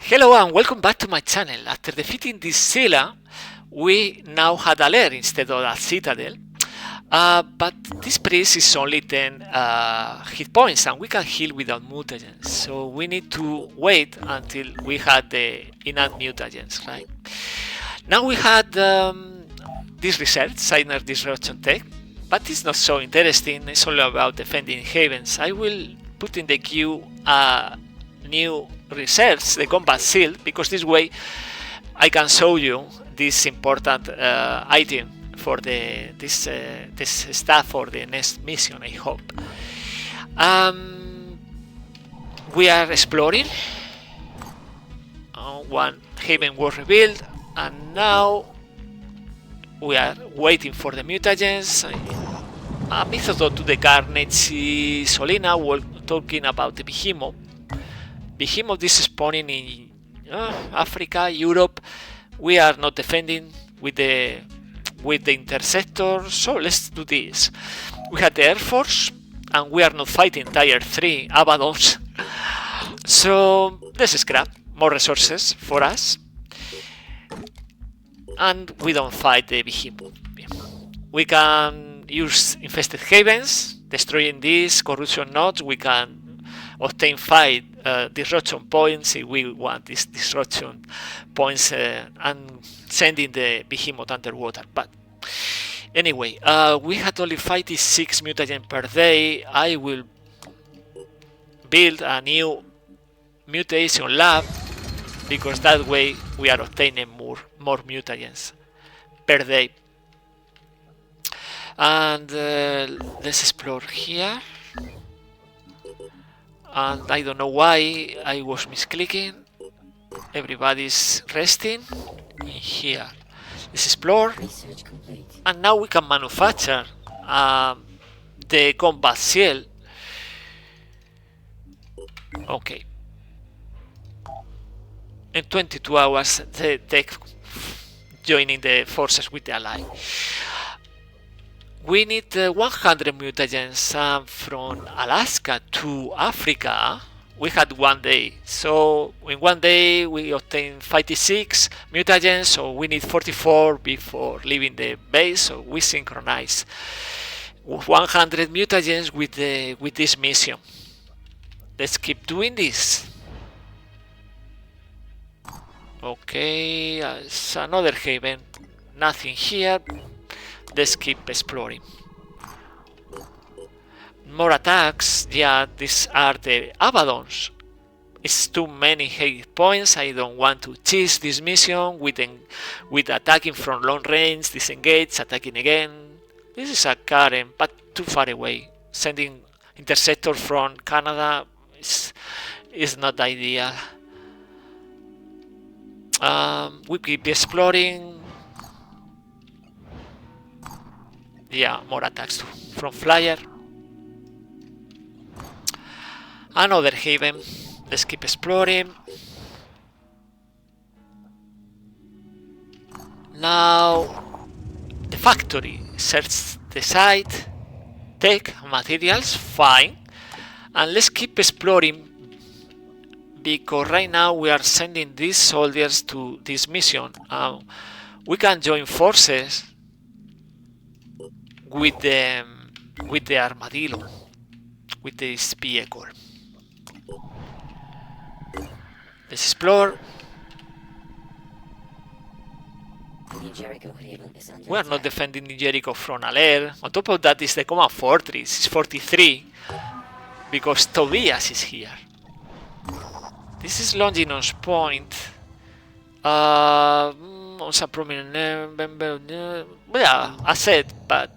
Hello and welcome back to my channel. After defeating this Scylla, we now had a lair instead of a citadel. But this priest is only 10 hit points and we can heal without mutagens. So we need to wait until we had the enough mutagens, right? Now we had this research, Signer Disruption Tech, but it's not so interesting. It's only about defending havens. I will put in the queue new research, the combat seal, because this way I can show you this important item for this stuff for the next mission, I hope. We are exploring. One haven was revealed, and now we are waiting for the mutagens. A method to the Carnage Solina, we're talking about the Behemoth. Behemoth is spawning in Africa, Europe. We are not defending with the interceptor, so let's do this. We have the Air Force, and we are not fighting Tier 3 Abaddons. So let's scrap more resources for us, and we don't fight the Behemoth. We can use infested havens, destroying these corruption nodes. We can obtain 5 disruption points if we want these disruption points and sending the Behemoth underwater. But anyway, we had only 56 mutagen per day. I will build a new mutation lab, because that way we are obtaining more mutagens per day. And let's explore here. And I don't know why I was misclicking. Everybody's resting in here. Let's explore. And now we can manufacture the combat seal. Okay. In 22 hours, the tech joining the forces with the ally. We need 100 mutagens from Alaska to Africa. We had 1 day, so in 1 day we obtained 56 mutagens, so we need 44 before leaving the base. So we synchronize 100 mutagens with this mission. Let's keep doing this. Okay, it's another haven. Nothing here. Let's keep exploring. More attacks. Yeah, these are the Abaddons. It's too many hit points. I don't want to cheese this mission with attacking from long range, disengage, attacking again. This is a Karen, but too far away. Sending interceptor from Canada is not ideal. We keep exploring. Yeah, more attacks from Flyer. Another haven. Let's keep exploring. Now the factory. Search the site. Take materials. Fine. And let's keep exploring, because right now we are sending these soldiers to this mission. We can join forces with the armadillo, with this vehicle. Let's explore. We are not defending Jericho from a lair. On top of that is the command fortress. It's 43 because Tobias is here. This is Longinus Point. Also prominent member. Yeah, I said, but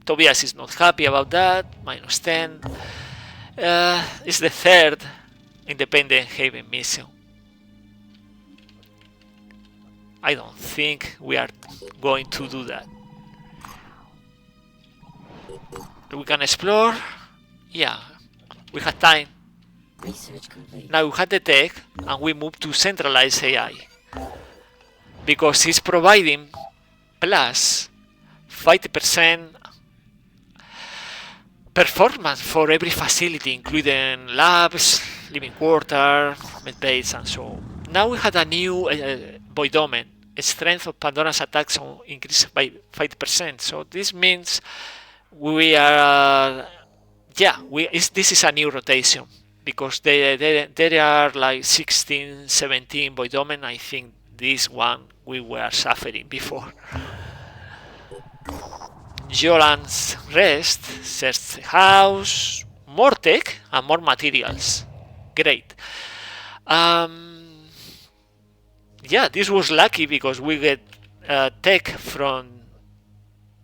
Tobias is not happy about that. -10. It's the 3rd independent haven mission. I don't think we are going to do that. We can explore. Yeah, we have time. Now we have the tech, and we move to centralized AI, because it's providing plus 50% performance for every facility, including labs, living quarter, med base, and so Now we had a new Void Omen. Strength of Pandora's attacks increased by 5%. So this means we are, this is a new rotation, because there are like 16, 17 Void Omen. I think this one we were suffering before. Jolan's Rest, search the house, more tech and more materials. Great. Yeah, this was lucky because we get tech from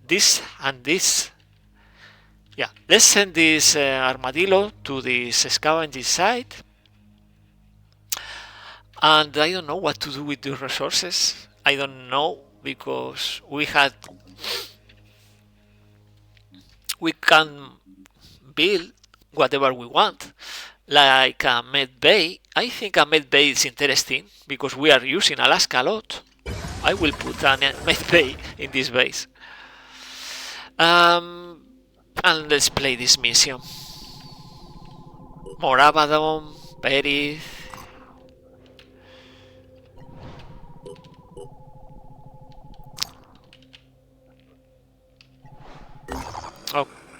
this and this. Yeah, let's send this armadillo to this scavenging site. And I don't know what to do with the resources. I don't know, because we can build whatever we want, like a med bay. I think a med bay is interesting because we are using Alaska a lot. I will put a med bay in this base. And let's play this mission. More Abaddon, Perith.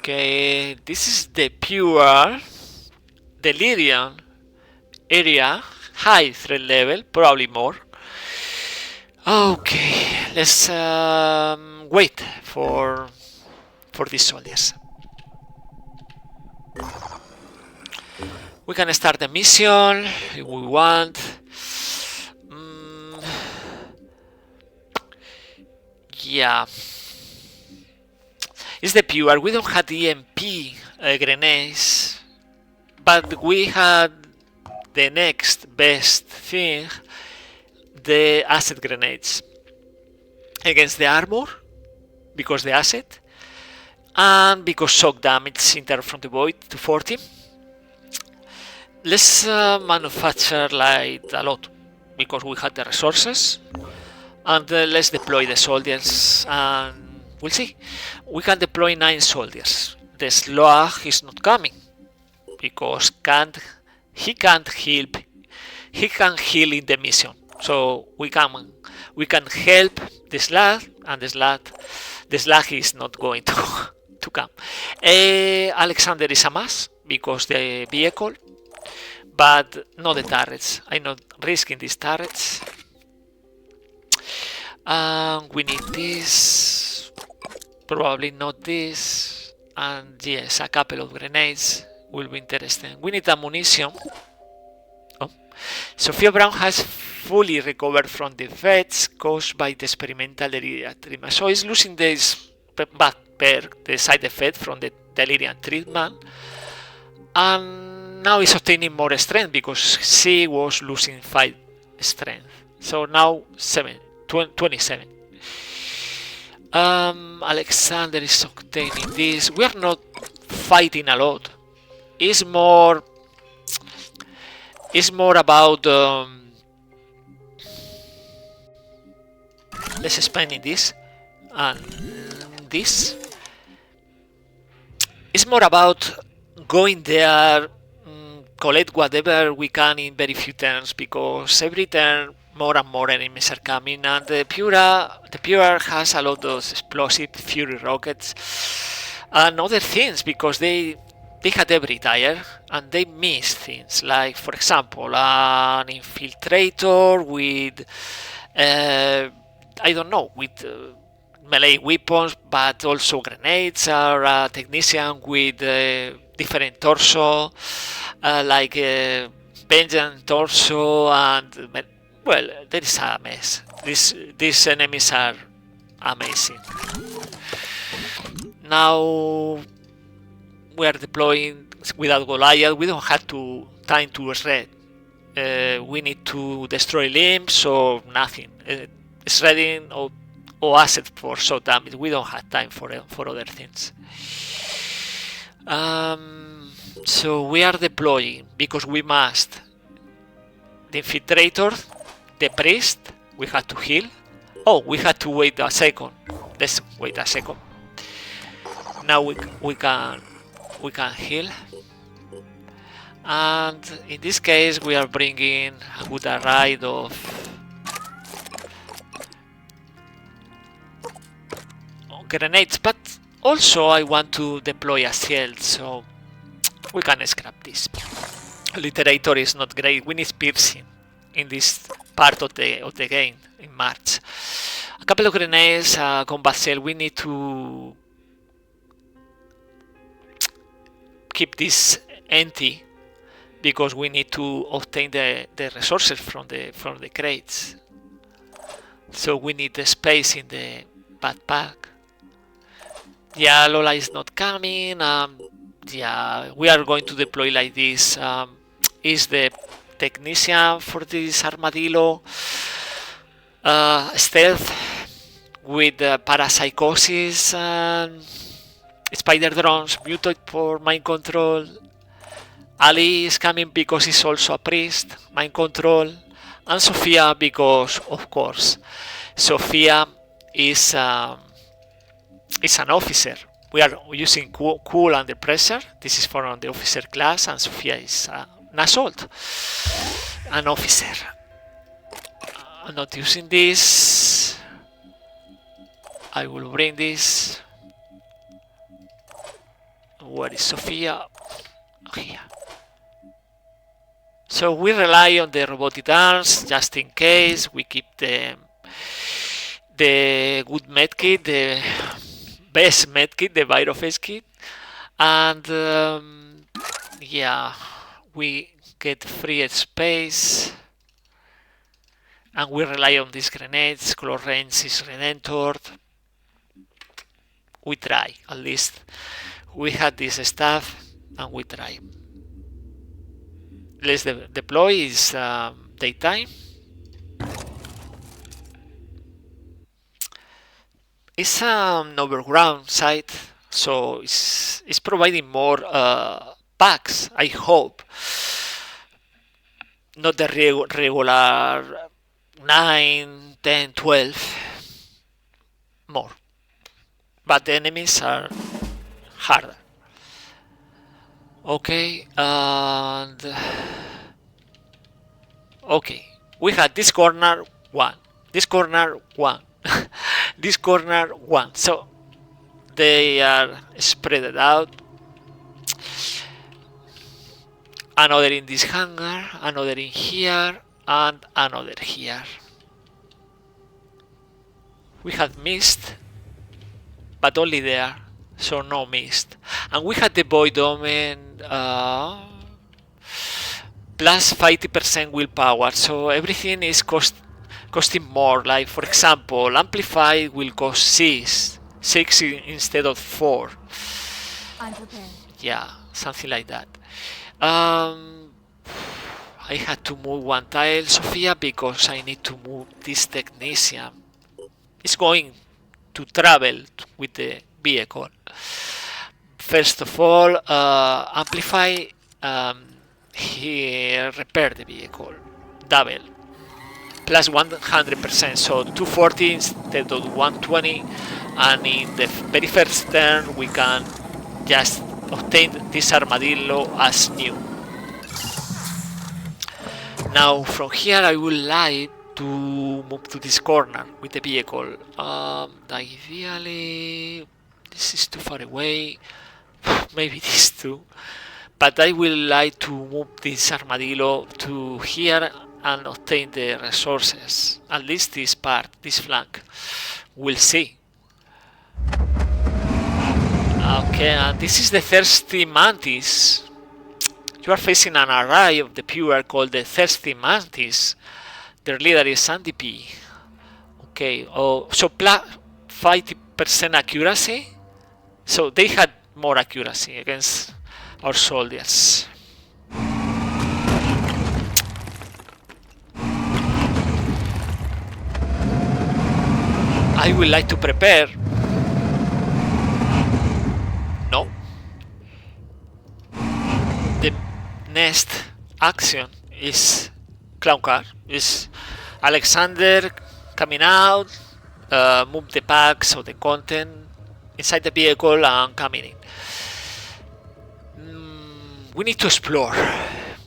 Okay, this is the pure Delirium area, high threat level, probably more. Okay, let's wait for these soldiers. We can start the mission if we want. Yeah. It's the pure. We don't have the EMP grenades, but we had the next best thing, the asset grenades against the armor, because the asset, and because shock damage interrupt from the void to 40. Let's manufacture like a lot, because we had the resources, and let's deploy the soldiers, and we'll see. We can deploy 9 soldiers. The Slug is not coming because he can't heal. He can heal in the mission, so we can help the Slug, and the Slug is not going to come. Alexander is a must because the vehicle, but not the turrets. I'm not risking these turrets. We need this, probably not this, and yes, a couple of grenades will be interesting. We need ammunition. Oh. Sophia Brown has fully recovered from the effects caused by the experimental delirium treatment. So he's losing this bad perk, the side effect from the delirium treatment, and now he's obtaining more strength because she was losing 5 strength. So now 27. Alexander is obtaining this. We are not fighting a lot. It's more about let's spend in this and this. It's more about going there, collect whatever we can in very few turns, because every turn more and more enemies are coming, and the Pure has a lot of explosive Fury rockets and other things, because they had every tire and they miss things, like for example an infiltrator with I don't know, with melee weapons, but also grenades, or a technician with different torso, like Vengeance torso, and well, there is a mess. These enemies are amazing. Now we are deploying without Goliath. We don't have time to shred. We need to destroy limbs or nothing. Shredding or asset for shot damage. We don't have time for other things. So we are deploying because we must. The infiltrator, the priest, we had to heal. Oh, we had to wait a second. Let's wait a second. Now we can heal. And in this case we are bringing a good array of grenades, but also I want to deploy a shield, so we can scrap this. Literator is not great. We need piercing in this part of the game in March. A couple of grenades, combat shield. We need to keep this empty because we need to obtain the resources from the crates. So we need the space in the backpack. Yeah, Lola is not coming. Yeah, we are going to deploy like this. Is the technician for this armadillo. Stealth with parapsychosis and spider drones, mutate for mind control. Ali is coming because he's also a priest, mind control, and Sophia because, of course, Sophia is an officer. We are using cool under pressure. This is for the officer class, and Sophia is an assault, an officer. I'm not using this. I will bring this. Where is Sophia? Here. So we rely on the robotic arms just in case. We keep the good medkit, the best medkit, the Viroface kit, and yeah, we get free space, and we rely on these grenades. Close range is Redentor. We try, at least we had this stuff, and we try. Let's deploy. Is daytime. It's an overground site, so it's providing more packs, I hope. Not the regular 9, 10, 12. More. But the enemies are harder. Okay, and okay, we had this corner 1, this corner 1, this corner 1, so they are spread out. Another in this hangar, another in here, and another here. We had mist, but only there, so no mist. And we had the void omen plus 50% willpower, so everything is costing more. Like for example, amplify will cost 6 instead of 4. I'm prepared. Yeah, something like that. I had to move one tile, Sophia, because I need to move this technician. It's going to travel with the vehicle. First of all, amplify. He repaired the vehicle, double, plus 100%, so 240 instead of 120. And in the very first turn, we can just obtain this armadillo as new. Now from here, I would like to move to this corner with the vehicle. Ideally, this is too far away. Maybe this too. But I will like to move this armadillo to here and obtain the resources. At least this part, this flank. We'll see. Okay, and this is the Thirsty Mantis. You are facing an array of the pure called the Thirsty Mantis. Their leader is Sandy P. Okay, so plus 50% accuracy. So they had more accuracy against our soldiers. I would like to prepare. No. The next action is clown car. Is Alexander coming out, move the packs or the content inside the vehicle and coming in. We need to explore.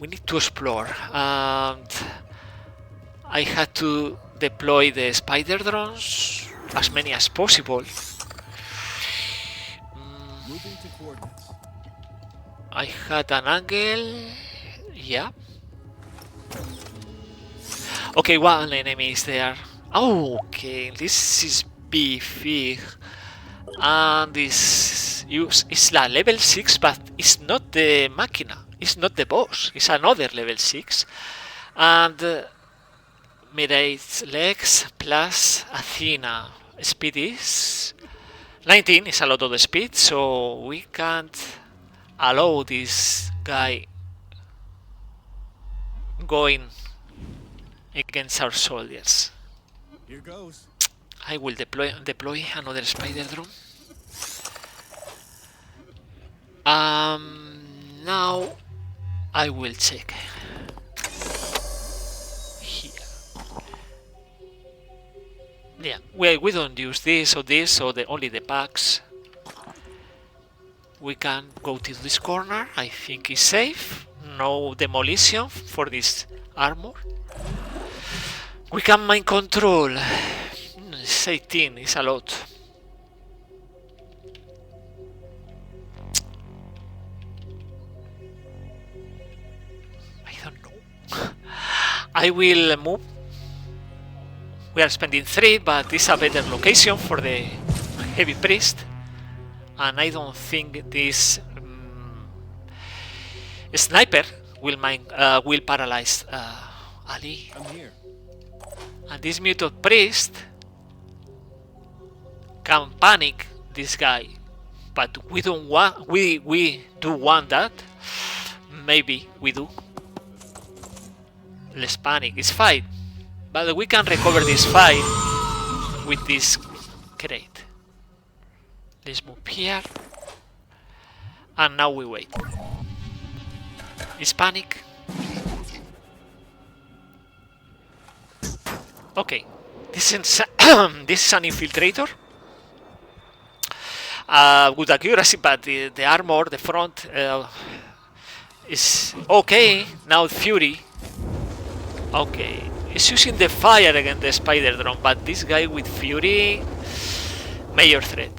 We need to explore. And I had to deploy the spider drones, as many as possible. Moving to coordinates. I had an angle. Yeah. Okay, one enemy is there. Oh, okay, this is beefy. And this is like level 6, but it's not the machina. It's not the boss. It's another level 6. And Mirate's legs plus Athena. Speed is 19. Is a lot of the speed, so we can't allow this guy going against our soldiers. Here goes. I will deploy another spider drone. Now I will check here. Yeah, we don't use this or only the packs. We can go to this corner. I think it's safe. No demolition for this armor. We can mind control. It's 18. It's a lot. I don't know. I will move. We are spending 3, but it's a better location for the heavy priest. And I don't think this sniper will paralyze Ali. I'm here. And this mutant priest can panic this guy, but we don't want. We do want that. Maybe we do. Let's panic. It's fine, but we can recover this fight with this crate. Let's move here, and now we wait. It's panic. Okay, this is this is an infiltrator. Good accuracy, but the armor, the front is okay. Now Fury. Okay, it's using the fire against the spider drone, but this guy with Fury, major threat.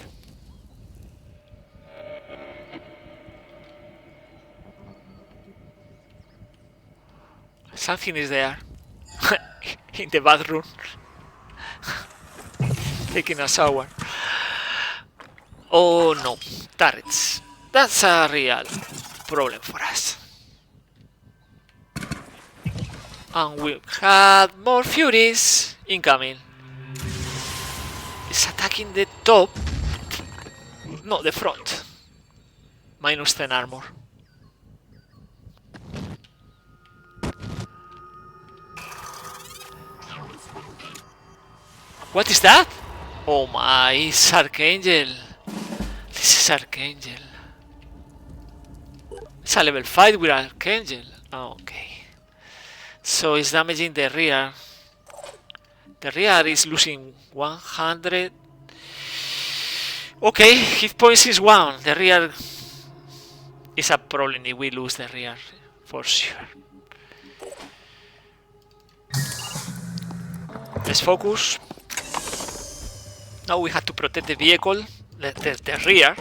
Something is there in the bathroom, taking a shower. Oh no, turrets. That's a real problem for us. And we had more Furies incoming. It's attacking the top, not the front. Minus 10 armor. What is that? Oh my, it's Archangel. This is Archangel. It's a level 5 with Archangel. Okay. So it's damaging the rear. The rear is losing 100. Okay, hit points is 1. The rear is a problem if we lose the rear, for sure. Let's focus. Now we have to protect the vehicle, the rear.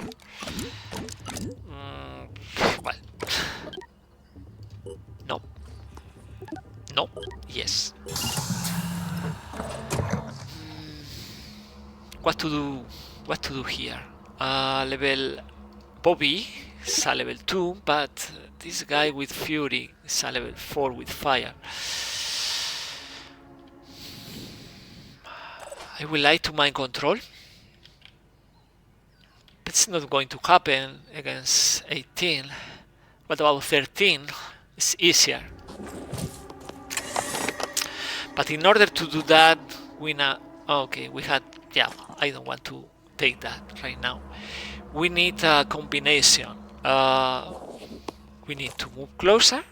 Well, no, no, yes. What to do? What to do here? Level Bobby is a level 2, but this guy with Fury is a level 4 with fire. I will like to mind control. It's not going to happen against 18. What about 13? It's easier. But in order to do that, we now... Okay, we had... Yeah, I don't want to take that right now. We need a combination. We need to move closer.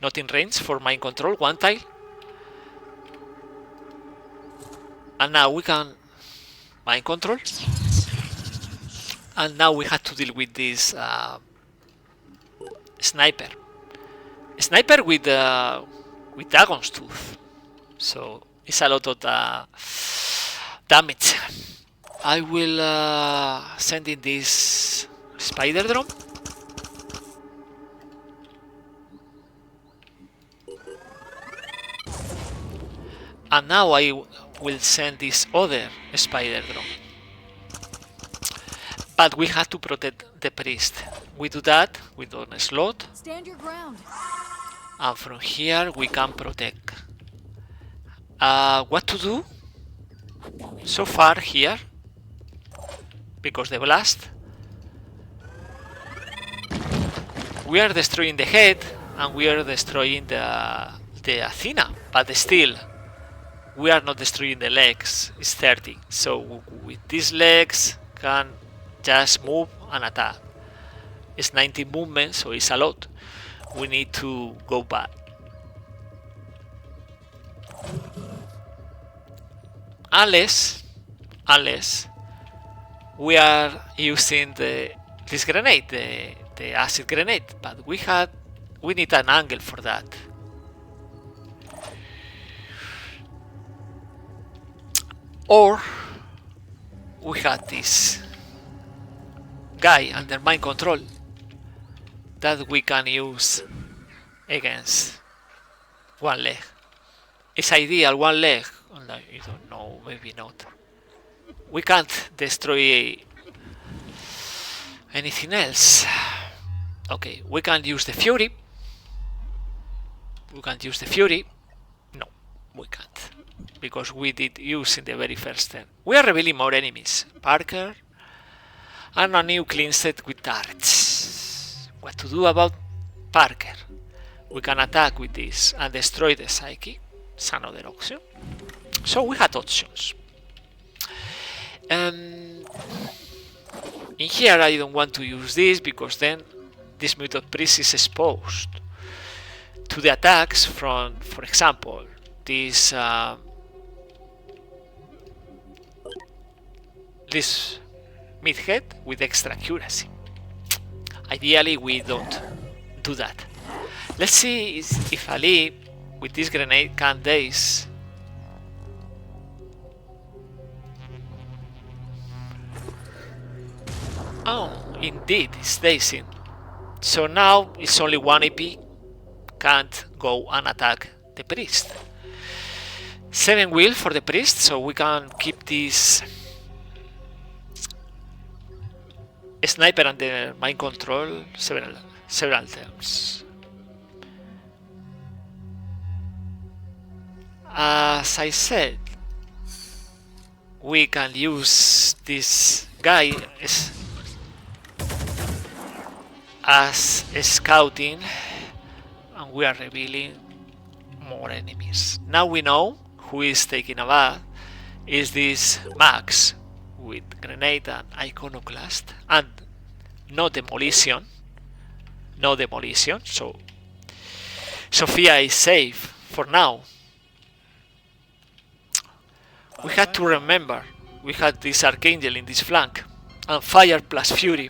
Not in range for mind control, one tile. And now we can mind control. And now we have to deal with this sniper. Sniper with dragon's tooth. So it's a lot of damage. I will send in this spider drone. And now I will send this other spider drone. But we have to protect the priest. We do that with on a slot. Stand your ground. And from here we can protect. What to do? So far here, because the blast, we are destroying the head and we are destroying the Athena, but still we are not destroying the legs. It's 30, so with these legs can just move and attack. It's 90 movement, so it's a lot. We need to go back. Unless we are using this grenade, the acid grenade, but we need an angle for that. Or we have this guy under mind control that we can use against one leg. It's ideal, one leg. I don't know, maybe not. We can't destroy anything else. Okay, we can use the Fury. We can use the Fury. No, we can't. Because we did use in the very first turn. We are revealing more enemies. Parker. And a new clean set with turrets. What to do about Parker? We can attack with this and destroy the Psyche. It's another option. So we had options. In here I don't want to use this because then this mutant priest is exposed to the attacks from, for example, this this midhead with extra accuracy. Ideally we don't do that. Let's see if Ali with this grenade can daze. Oh, indeed, it's dazing. So now it's only 1 AP, can't go and attack the priest. 7 will for the priest, so we can keep this sniper under mind control several turns. As I said, we can use this guy as scouting, and we are revealing more enemies. Now we know who is taking a bath. Is this Max with grenade and iconoclast and no demolition. No demolition, so Sophia is safe for now. We had to remember we had this Archangel in this flank and fire plus fury.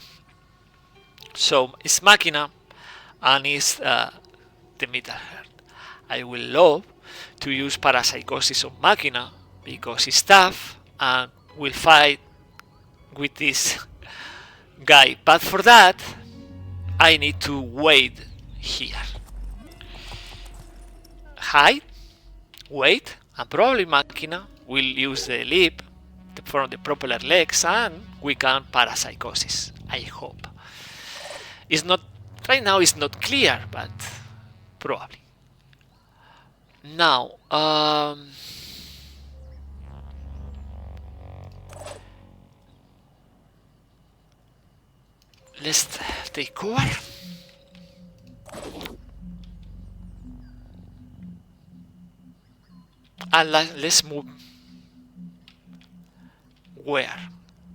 So it's Machina and it's the Metal Heart. I will love to use Parapsychosis on Machina because it's tough and will fight with this guy. But for that, I need to wait here. Hide, wait, and probably Machina will use the leap from the propeller legs and we can Parapsychosis. I hope. It's not right now. It's not clear, but probably. Now, let's take cover. And let's move. Where?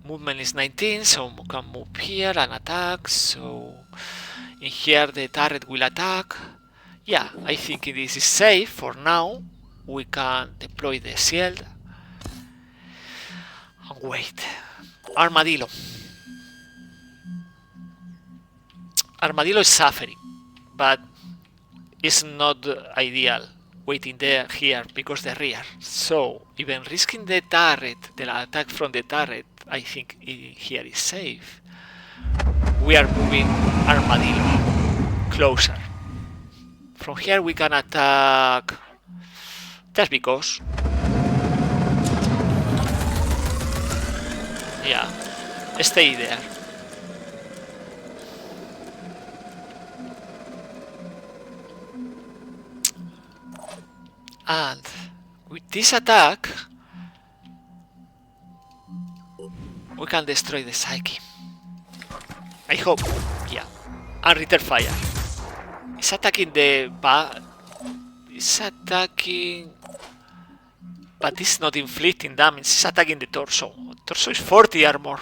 Movement is 19, so we can move here and attack. So in here the turret will attack. Yeah, I think this is safe for now. We can deploy the shield and wait. Armadillo. Armadillo is suffering. but it's not ideal waiting there here because the rear. So even risking the turret, the attack from the turret, I think here is safe. We are moving Armadillo closer. From here we can attack just because. Yeah, stay there. And with this attack we can destroy the Psyche. I hope. Yeah. And return fire. It's attacking the it's attacking, but it's not inflicting damage. It's attacking the torso. Torso is 40 armor.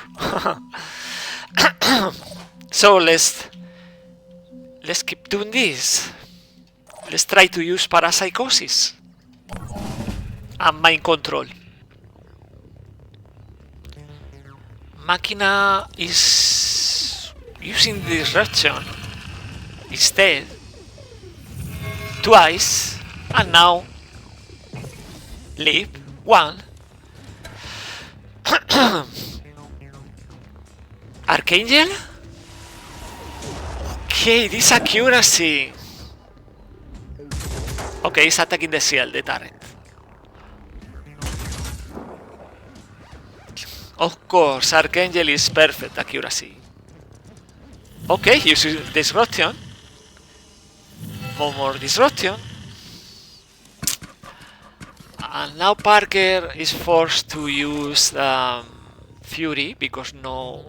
So let's keep doing this. Let's try to use parapsychosis and mind control. Machina is using disruption instead twice, and now leap one. Archangel? Okay, this accuracy. Okay, it's attacking the shield, the turret. Of course, Archangel is perfect accuracy. Okay, uses disruption. More disruption. And now Parker is forced to use Fury because no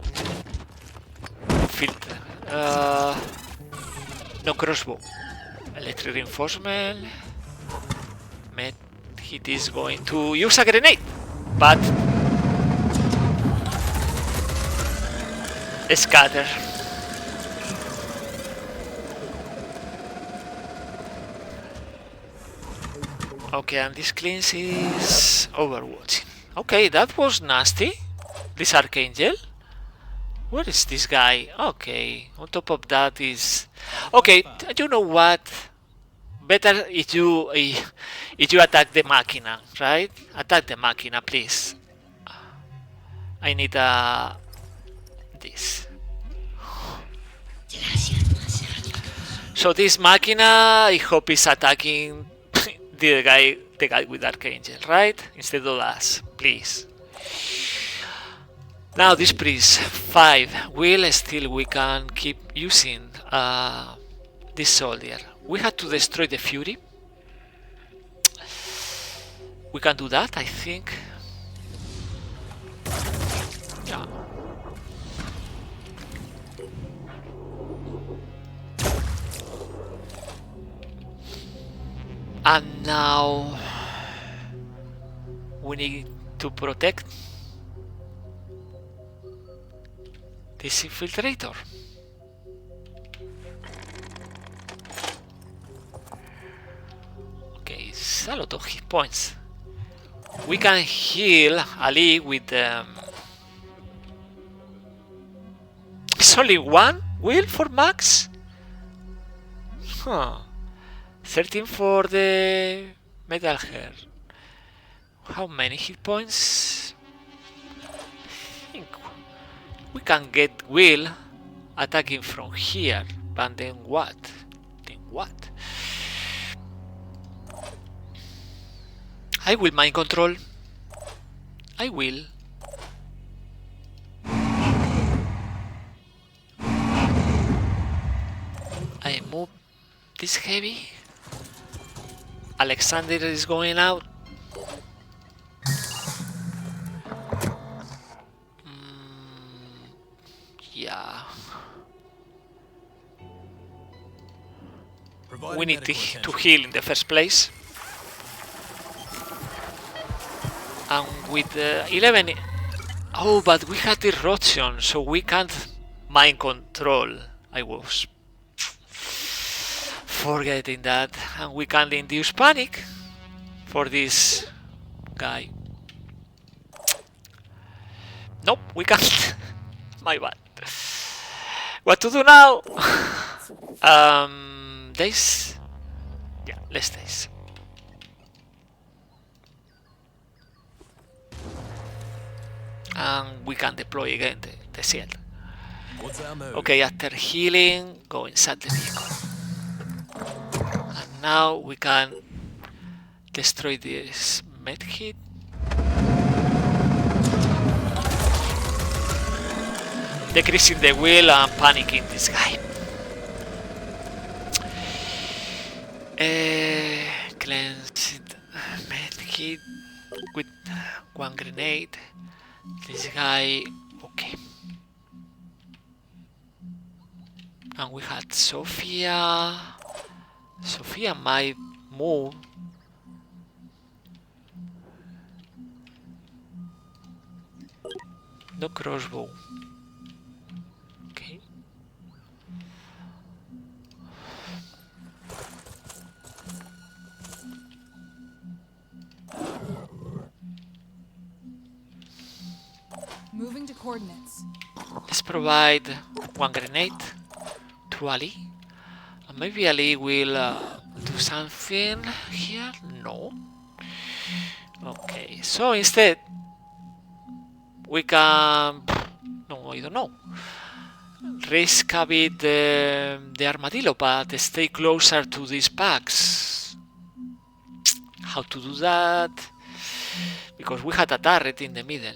filter. No crossbow. Electric reinforcement. It is going to use a grenade, but scatter. Okay, and this cleanse is overwatching. Okay, that was nasty. This Archangel. Where is this guy? Okay, on top of that is... Okay, you know what? Better if you attack the Machina, right? Attack the Machina, please. I need this. So this Machina, I hope is attacking the guy with Archangel, right? Instead of us, please. Now this priest 5 will still we can keep using this soldier. We had to destroy the Fury. We can do that, I think. Yeah. And now we need to protect this infiltrator. Okay, it's a lot of hit points. We can heal Ali with it's only one will for max? Huh. 13 for the metal hair. How many hit points? I think we can get Will attacking from here, but then what? Then what? I will mind control. I will. I move this heavy. Alexander is going out. Yeah. We need to heal in the first place. And with 11... Oh, but we had disruption, so we can't mind control. I was forgetting that. And we can't induce panic for this guy. Nope, we can't. My bad. What to do now? Days? Yeah, less days. And we can deploy again the shield. What's our move? Okay, after healing, go inside the vehicle. And now we can destroy this medkit. Decreasing the wheel and panicking this guy. Cleansed medkit with one grenade. This guy, okay. And we had Sophia. Sophia might move. No crossbow. Okay. Moving to coordinates. Let's provide one grenade to Ali. And maybe Ali will do something here? No. Okay, so instead we can... No, I don't know. Risk a bit the armadillo, but stay closer to these packs. How to do that? Because we had a turret in the middle.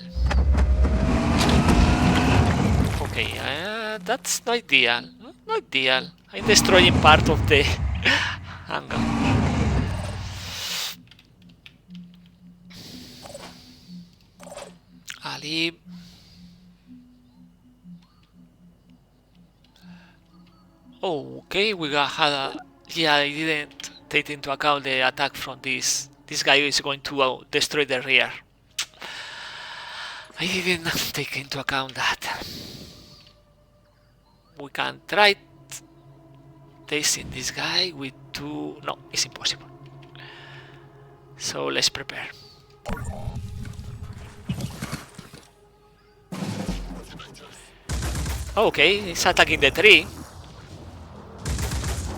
Okay, that's not ideal. Not ideal. I'm destroying part of the hangar. Ali. Oh, okay, we had a... Yeah, I didn't take into account the attack from this. This guy is going to destroy the rear. I didn't take into account that. We can try tasting this guy with two... No, it's impossible. So let's prepare. Okay, it's attacking the tree.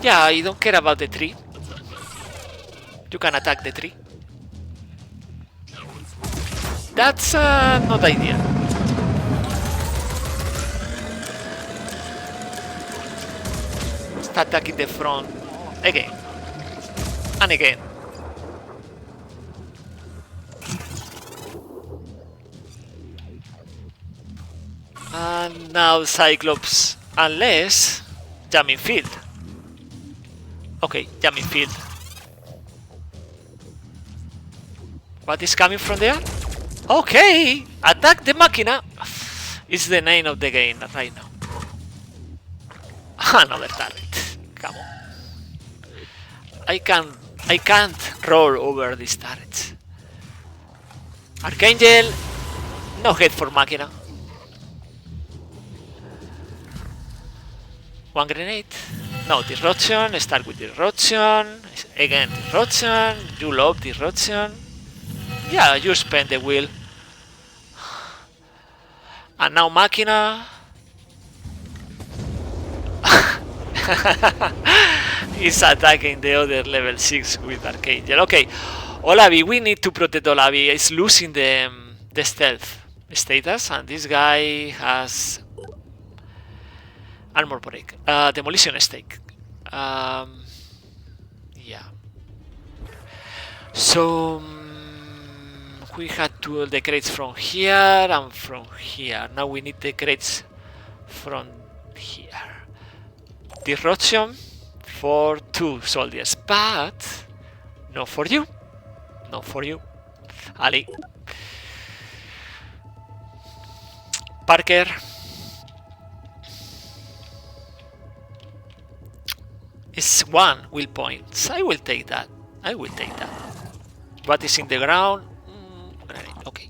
Yeah, I don't care about the tree. You can attack the tree. That's not ideal. Start attacking the front again and again. And now Cyclops, unless jamming field. Okay, jamming field. What is coming from there? Okay, attack the machina. It's the name of the game right now. Another turret. Come on. I can't roll over these turrets. Archangel. No head for machina. One grenade. No, disruption. Start with disruption. Again, disruption. You love disruption. Yeah, you spend the wheel. And now machina. He's attacking the other level 6 with Archangel. Okay, Olavi, we need to protect Olavi. He's losing the stealth status, and this guy has armor break, demolition stake. Yeah. So we had to the crates from here and from here. Now we need the crates from here. Disruption for 2 soldiers, but not for you. Not for you, Ali. Parker. It's 1 will points. I will take that. I will take that. What is in the ground? Okay.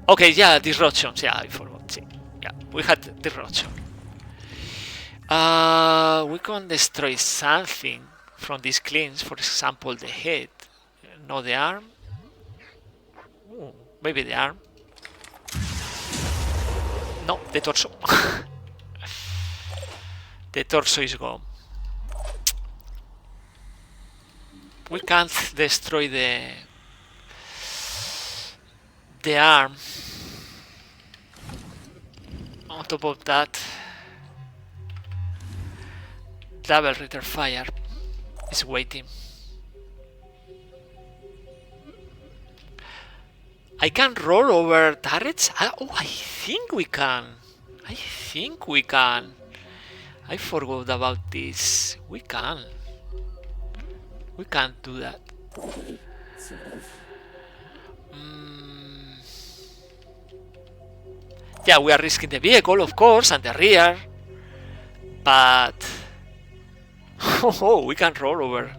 Okay, yeah, disruptions. Yeah, I forgot. Yeah, we had disruption. We can destroy something from these cleans. For example, the head. Not the arm. Ooh, maybe the arm. No, the torso. The torso is gone. We can't destroy the arm. On top of that, double return fire is waiting. I can roll over turrets? Oh, I think we can. I think we can. I forgot about this. We can. We can't do that. Yeah, we are risking the vehicle, of course, and the rear. But... oh, we can roll over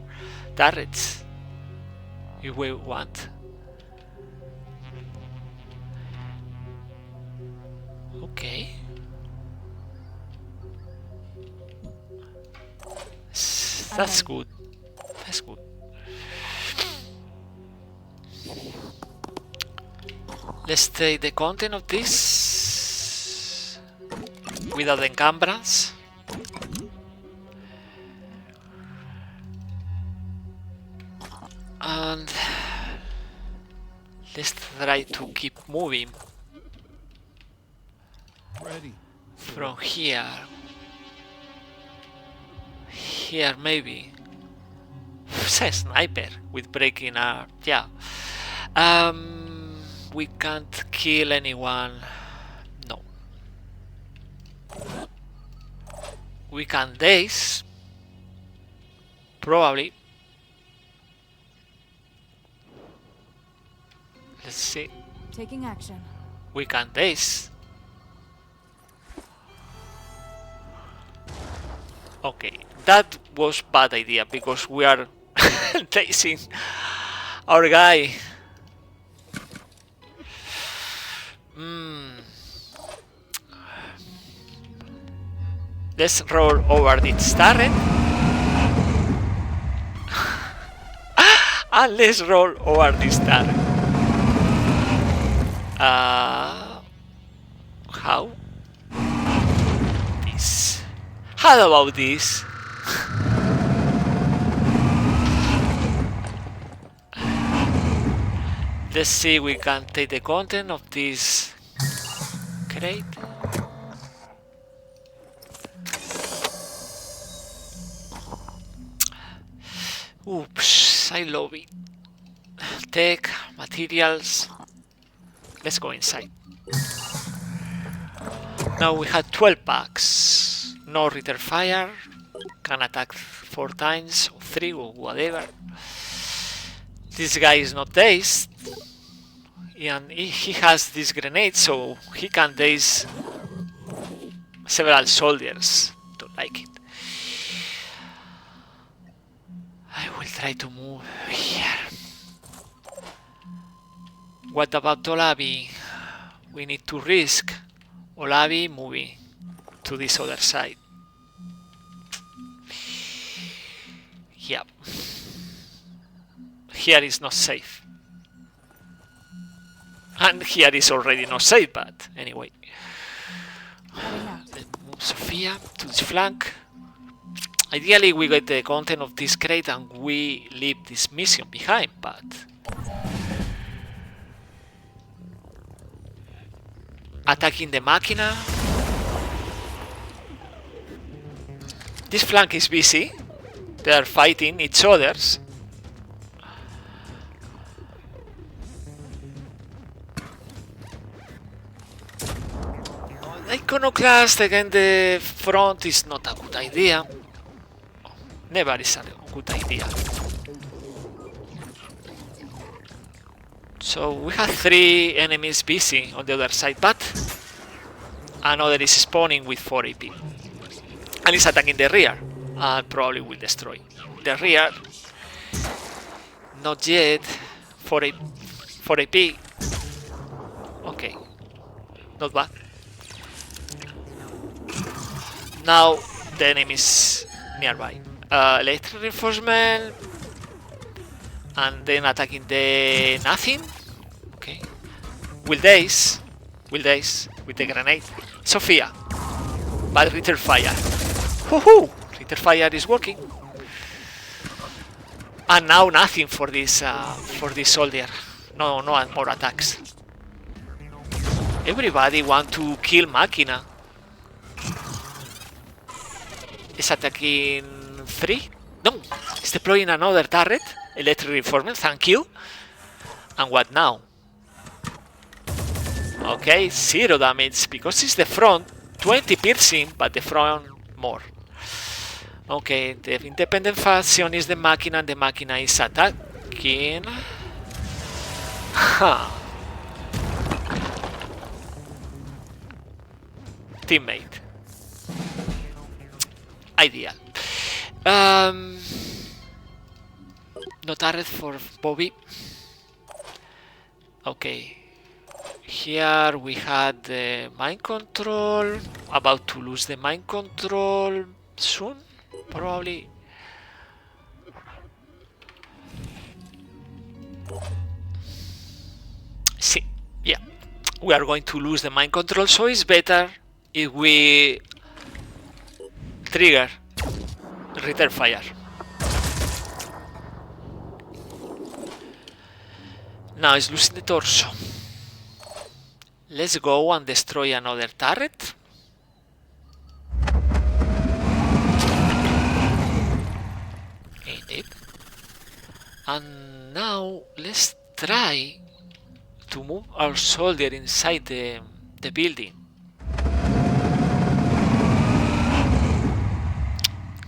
turrets. If we want. Okay. That's good. That's good. Let's take the content of this without encumbrance. And let's try to keep moving Ready. from here. Here maybe. It's a sniper with breaking arm. Yeah. We can't kill anyone. No. We can daze. Probably. Let's see. Taking action. We can daze. Okay, that was bad idea because we are dazing our guy. Let's roll over this turret. And let's roll over this turret. How? This. How about this? Let's see if we can take the content of this crate. Oops, I love it. Tech, materials. Let's go inside. Now we have 12 packs. No return fire. Can attack 4 times, or 3, or whatever. This guy is not dazed. And he has this grenade, so he can daze several soldiers. Don't like it. I will try to move here. What about Olavi? We need to risk Olavi moving to this other side. Yep. Here is not safe. And here is already not safe, but anyway. Let's move Sophia to this flank. Ideally we get the content of this crate and we leave this mission behind, but... attacking the Machina. This flank is busy. They are fighting each others. Iconoclast against the front is not a good idea. Never is a good idea. So we have 3 enemies busy on the other side, but another is spawning with 4 AP. And is attacking the rear. And probably will destroy the rear. Not yet. 4 AP. Okay. Not bad. Now the enemies nearby. Electric reinforcement. And then attacking the nothing. Okay. Will daze with the grenade. Sophia. But return fire. Woohoo! Fire is working. And now nothing for this soldier. No more attacks. Everybody want to kill Machina. Is attacking 3? No, it's deploying another turret. Electric reinforcement, thank you. And what now? Okay, 0 damage because it's the front. 20 piercing, but the front more. Okay, the independent faction is the Machina, and the Machina is attacking. Huh. Teammate. Ideal. No turret for Bobby. Okay. Here we had the mind control. About to lose the mind control soon, probably. See, yeah, we are going to lose the mind control, so it's better if we trigger return fire. Now it's losing the torso. Let's go and destroy another turret. Indeed. And now let's try to move our soldier inside the building.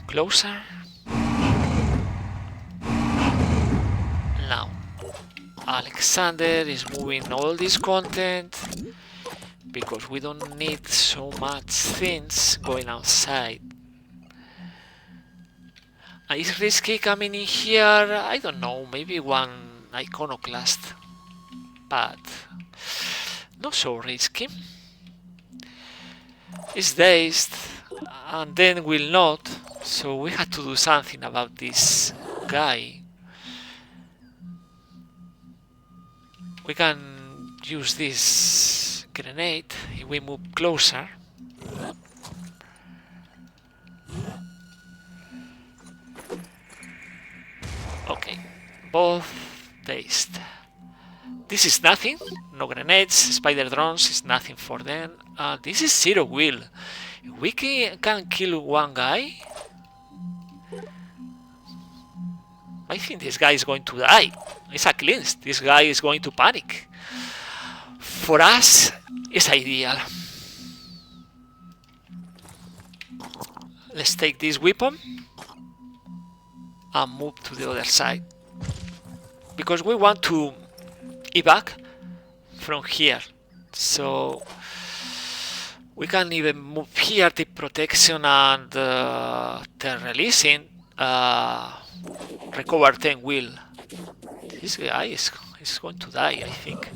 Closer. Now Alexander is moving all this content because we don't need so much things going outside. Is risky coming in here? I don't know, maybe one iconoclast, but not so risky. It's dazed and then will not, so we had to do something about this guy. We can use this grenade if we move closer. Okay, both dazed. This is nothing, no grenades, spider drones is nothing for them. This is zero will. We can kill one guy. I think this guy is going to die. It's a cleanse. This guy is going to panic. For us, it's ideal. Let's take this weapon and move to the other side. Because we want to evac from here. So we can even move here, the protection and the releasing. Recover 10 will. This guy is going to die, I think.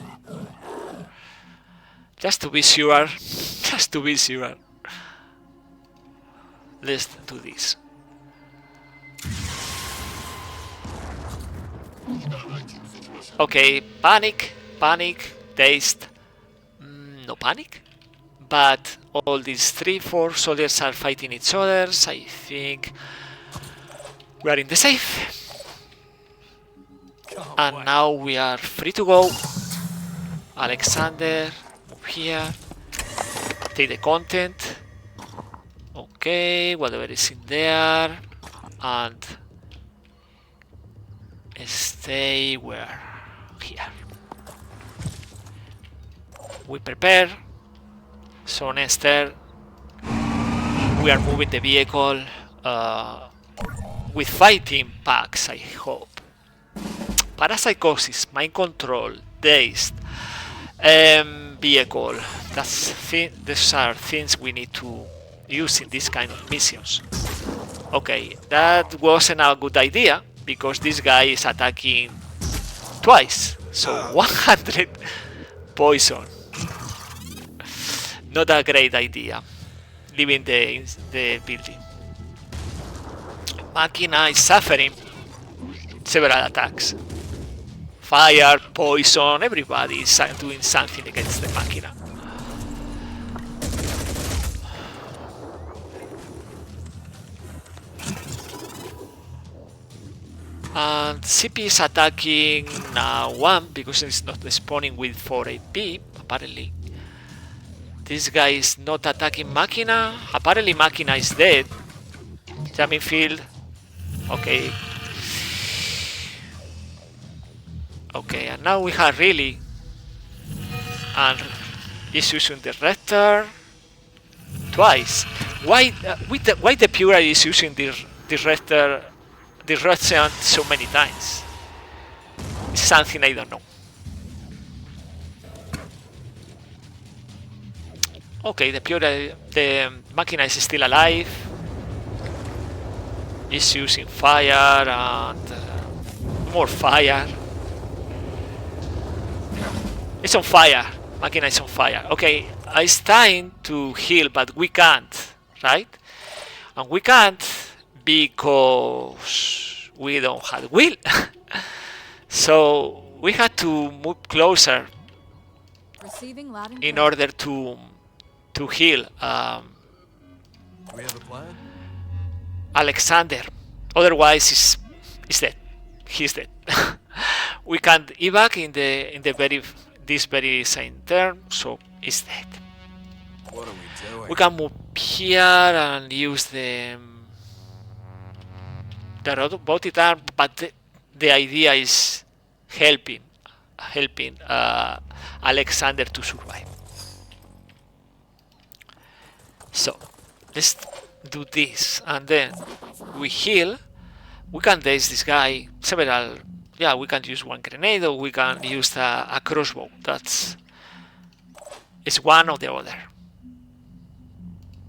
Just to be sure. Just to be sure. Let's do this. Okay, panic, dazed. No panic. But all these 3-4 soldiers are fighting each other. I think we are in the safe. And now we are free to go. Alexander, move here. Take the content. Okay, whatever is in there. And stay where? Here. We prepare. So next turn, we are moving the vehicle with fighting packs, I hope. Parapsychosis, mind control, dazed, vehicle. These are things we need to use in this kind of missions. Okay, that wasn't a good idea because this guy is attacking twice. So 100 poison. Not a great idea. Leaving the building. Machina is suffering several attacks. Fire, poison, everybody is doing something against the Machina. And CP is attacking now 1 because it's not spawning with 4 AP, apparently. This guy is not attacking Machina. Apparently Machina is dead. Jamming field. Okay. Okay, and now we have really. And he's using the Rector twice. Why why the Pura is using the Rector, the Russian so many times? It's something I don't know. Okay, the Pura, the Machina is still alive. He's using fire and more fire. It's on fire. Machina is on fire. Okay, it's time to heal, but we can't, right? And we can't because we don't have will. So we had to move closer Receiving loud and in clear. order to heal Do we have a plan? Alexander. Otherwise, he's dead. He's dead. We can't evac in the this very same turn, so he's dead. What are we doing? We can move here and use the robotic arm, but the idea is helping Alexander to survive. So let's do this, and then we heal. We can daze this guy several. Yeah, we can use one grenade, or we can use a crossbow. It's one or the other.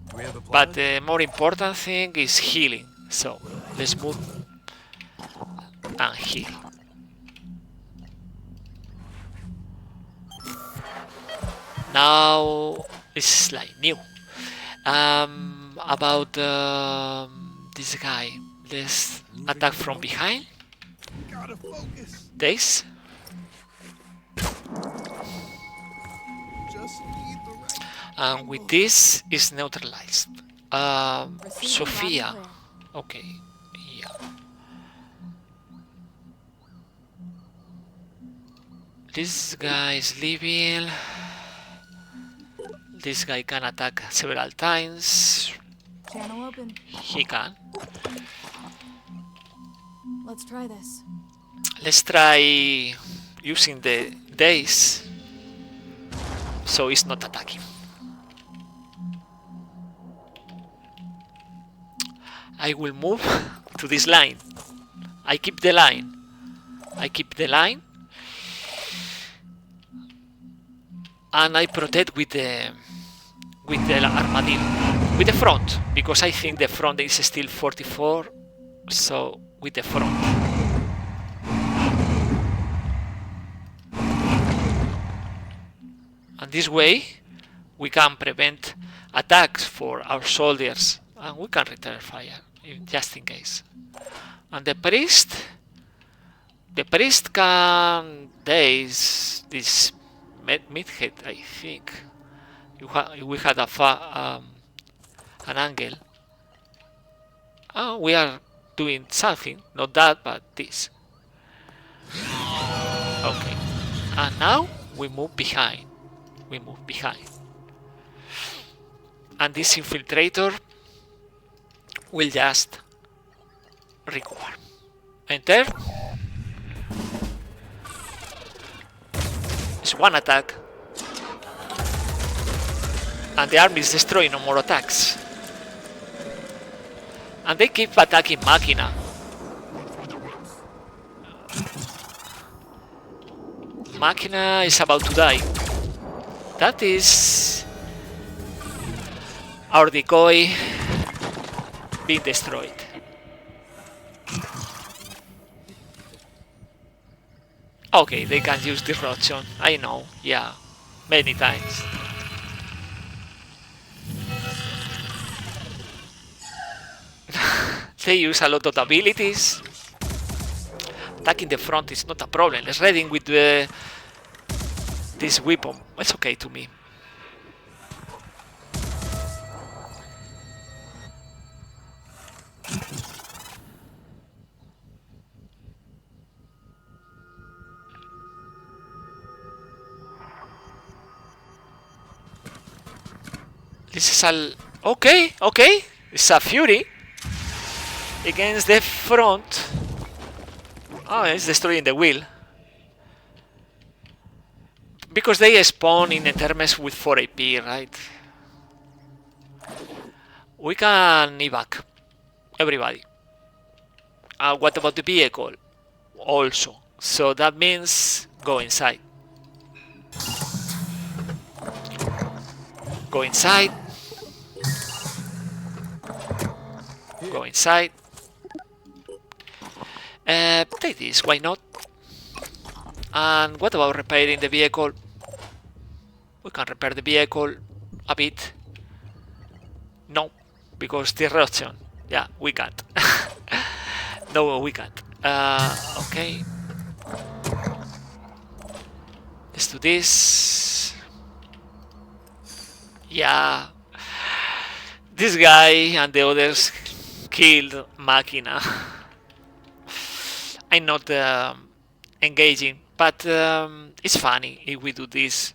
Do we have a plan? But the more important thing is healing. So let's move and heal. Now it's like new. About this guy. Let's attack from behind. Gotta focus. Daze. Just need the right. And with this is neutralized. Receiving loud and Sophia. clear. Okay. Yeah. This guy is leaving. This guy can attack several times. Channel open. He can. Let's try this. Let's try using the days so it's not attacking. I will move to this line. I keep the line. And I protect with the armadillo, with the front, because I think the front is still 44. So with the front. And this way we can prevent attacks for our soldiers, and we can return fire just in case. And the priest can daze this midhead, I think. We had an angle. We are doing something, not that, but this. Okay, and now we move behind. And this infiltrator will just recover. Enter. It's one attack. And the army is destroying, no more attacks. And they keep attacking Machina. Machina is about to die. That is our decoy being destroyed. Okay, they can use disruption. I know, yeah, many times. They use a lot of abilities. Attacking the front is not a problem. Let's raiding with this weapon. It's okay to me. This is a... Okay, okay. It's a Fury. Against the front. Oh, it's destroying the wheel. Because they spawn in Etermes with 4 AP, right? We can evac everybody. What about the vehicle? Also. So that means go inside. Go inside. Go inside. Take this, why not? And what about repairing the vehicle? We can repair the vehicle a bit. No, because the erosion. Yeah, we can't. No, we can't. Okay. Let's do this. Yeah. This guy and the others killed Machina. I'm not engaging, but it's funny if we do this.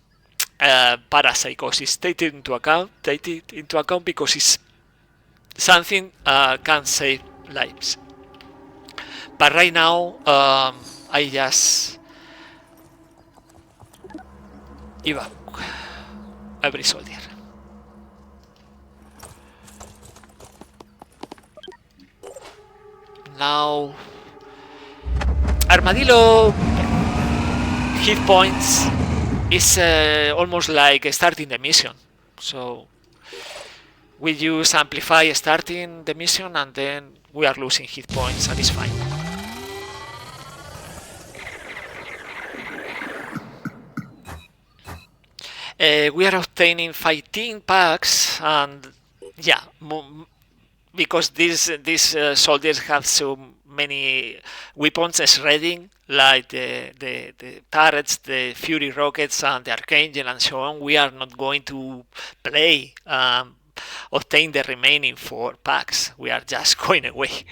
Parapsychosis, take it into account. Take it into account because it's something can save lives. But right now, I just evac every soldier. Now, Armadillo hit points is almost like starting the mission. So we use amplify starting the mission and then we are losing hit points and it's fine. We are obtaining 15 packs and yeah, because these soldiers have so many weapons shredding, like the turrets, the Fury rockets, and the Archangel, and so on. We are not going to play obtain the remaining 4 packs. We are just going away.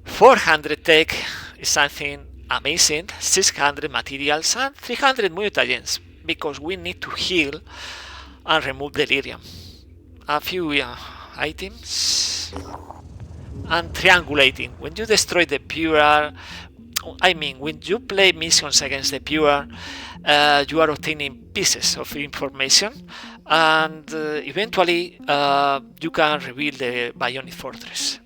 400 tech is something amazing. 600 materials and 300 mutagens because we need to heal and remove delirium. A few items and triangulating. When you destroy the pure, I mean when you play missions against the pure, you are obtaining pieces of information and eventually you can reveal the Bionic Fortress.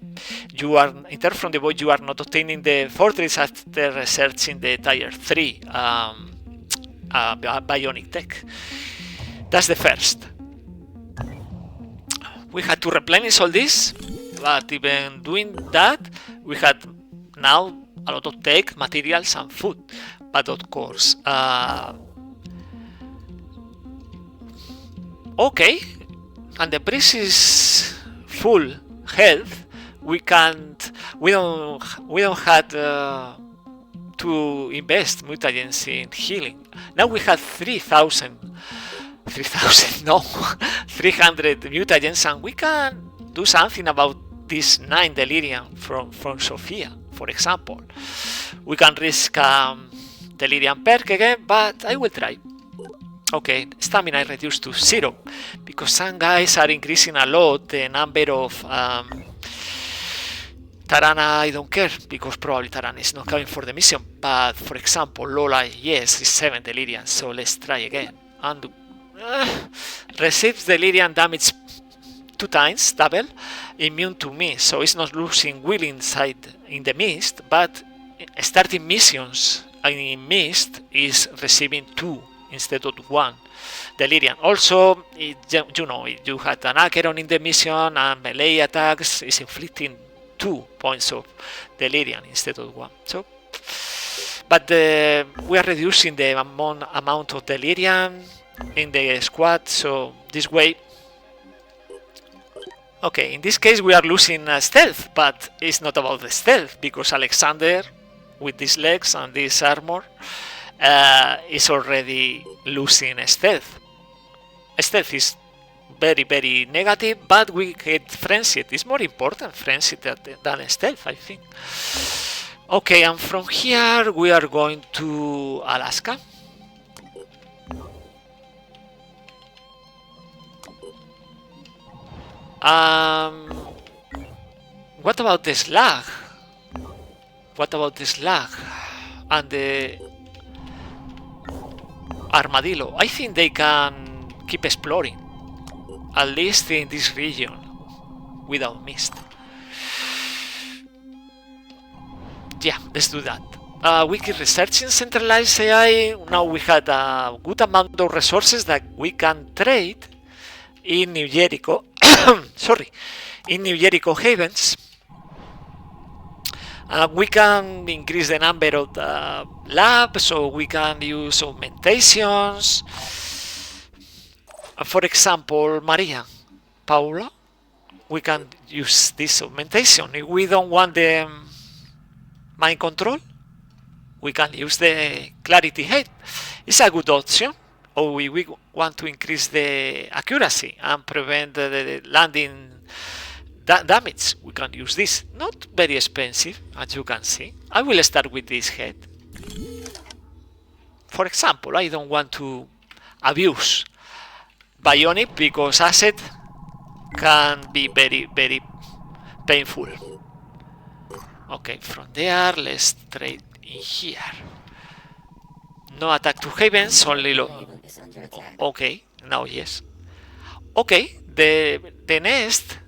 You are in terms from the void, you are not obtaining the fortress after researching the tier 3 Bionic tech. That's the first. We had to replenish all this, but even doing that, we had now a lot of tech, materials, and food. But of course, okay, and the priest is full health. We don't have to invest mutagens in healing. Now we have 3,000 no 300 mutagens and we can do something about this 9 delirium from Sophia, for example. We can risk delirium perk again, but I will try. Okay, stamina is reduced to 0 because some guys are increasing a lot the number of Tarana. I don't care because probably Tarana is not coming for the mission, but for example Lola, yes, is 7 delirium, so let's try again. And receives delirium damage 2 times, double, immune to mist, so it's not losing will inside in the mist, but starting missions in mist is receiving 2 instead of 1 delirium. Also, you know, if you had an Acheron in the mission and melee attacks is inflicting 2 points of delirium instead of 1. So, but we are reducing the amount of delirium in the squad, so this way. Okay, in this case we are losing stealth, but it's not about the stealth because Alexander with these legs and this armor is already losing stealth. Stealth is very, very negative, but we get frenzied. It's more important frenzied than stealth, I think. Okay, and from here we are going to Alaska. What about the slug? What about the slug and the armadillo? I think they can keep exploring, at least in this region, without mist. Yeah, let's do that. We keep researching centralized AI. Now we had a good amount of resources that we can trade in New Jericho. Sorry, in New Jericho Havens. We can increase the number of labs, so we can use augmentations. For example, Maria, Paula, we can use this augmentation. If we don't want the mind control, we can use the clarity head. It's a good option. Or we want to increase the accuracy and prevent the landing damage. We can use this. Not very expensive, as you can see. I will start with this head. For example, I don't want to abuse bionic because asset can be very, very painful. Okay, from there, let's trade in here. No attack to Havens, only low. Okay, now yes. Okay, the nest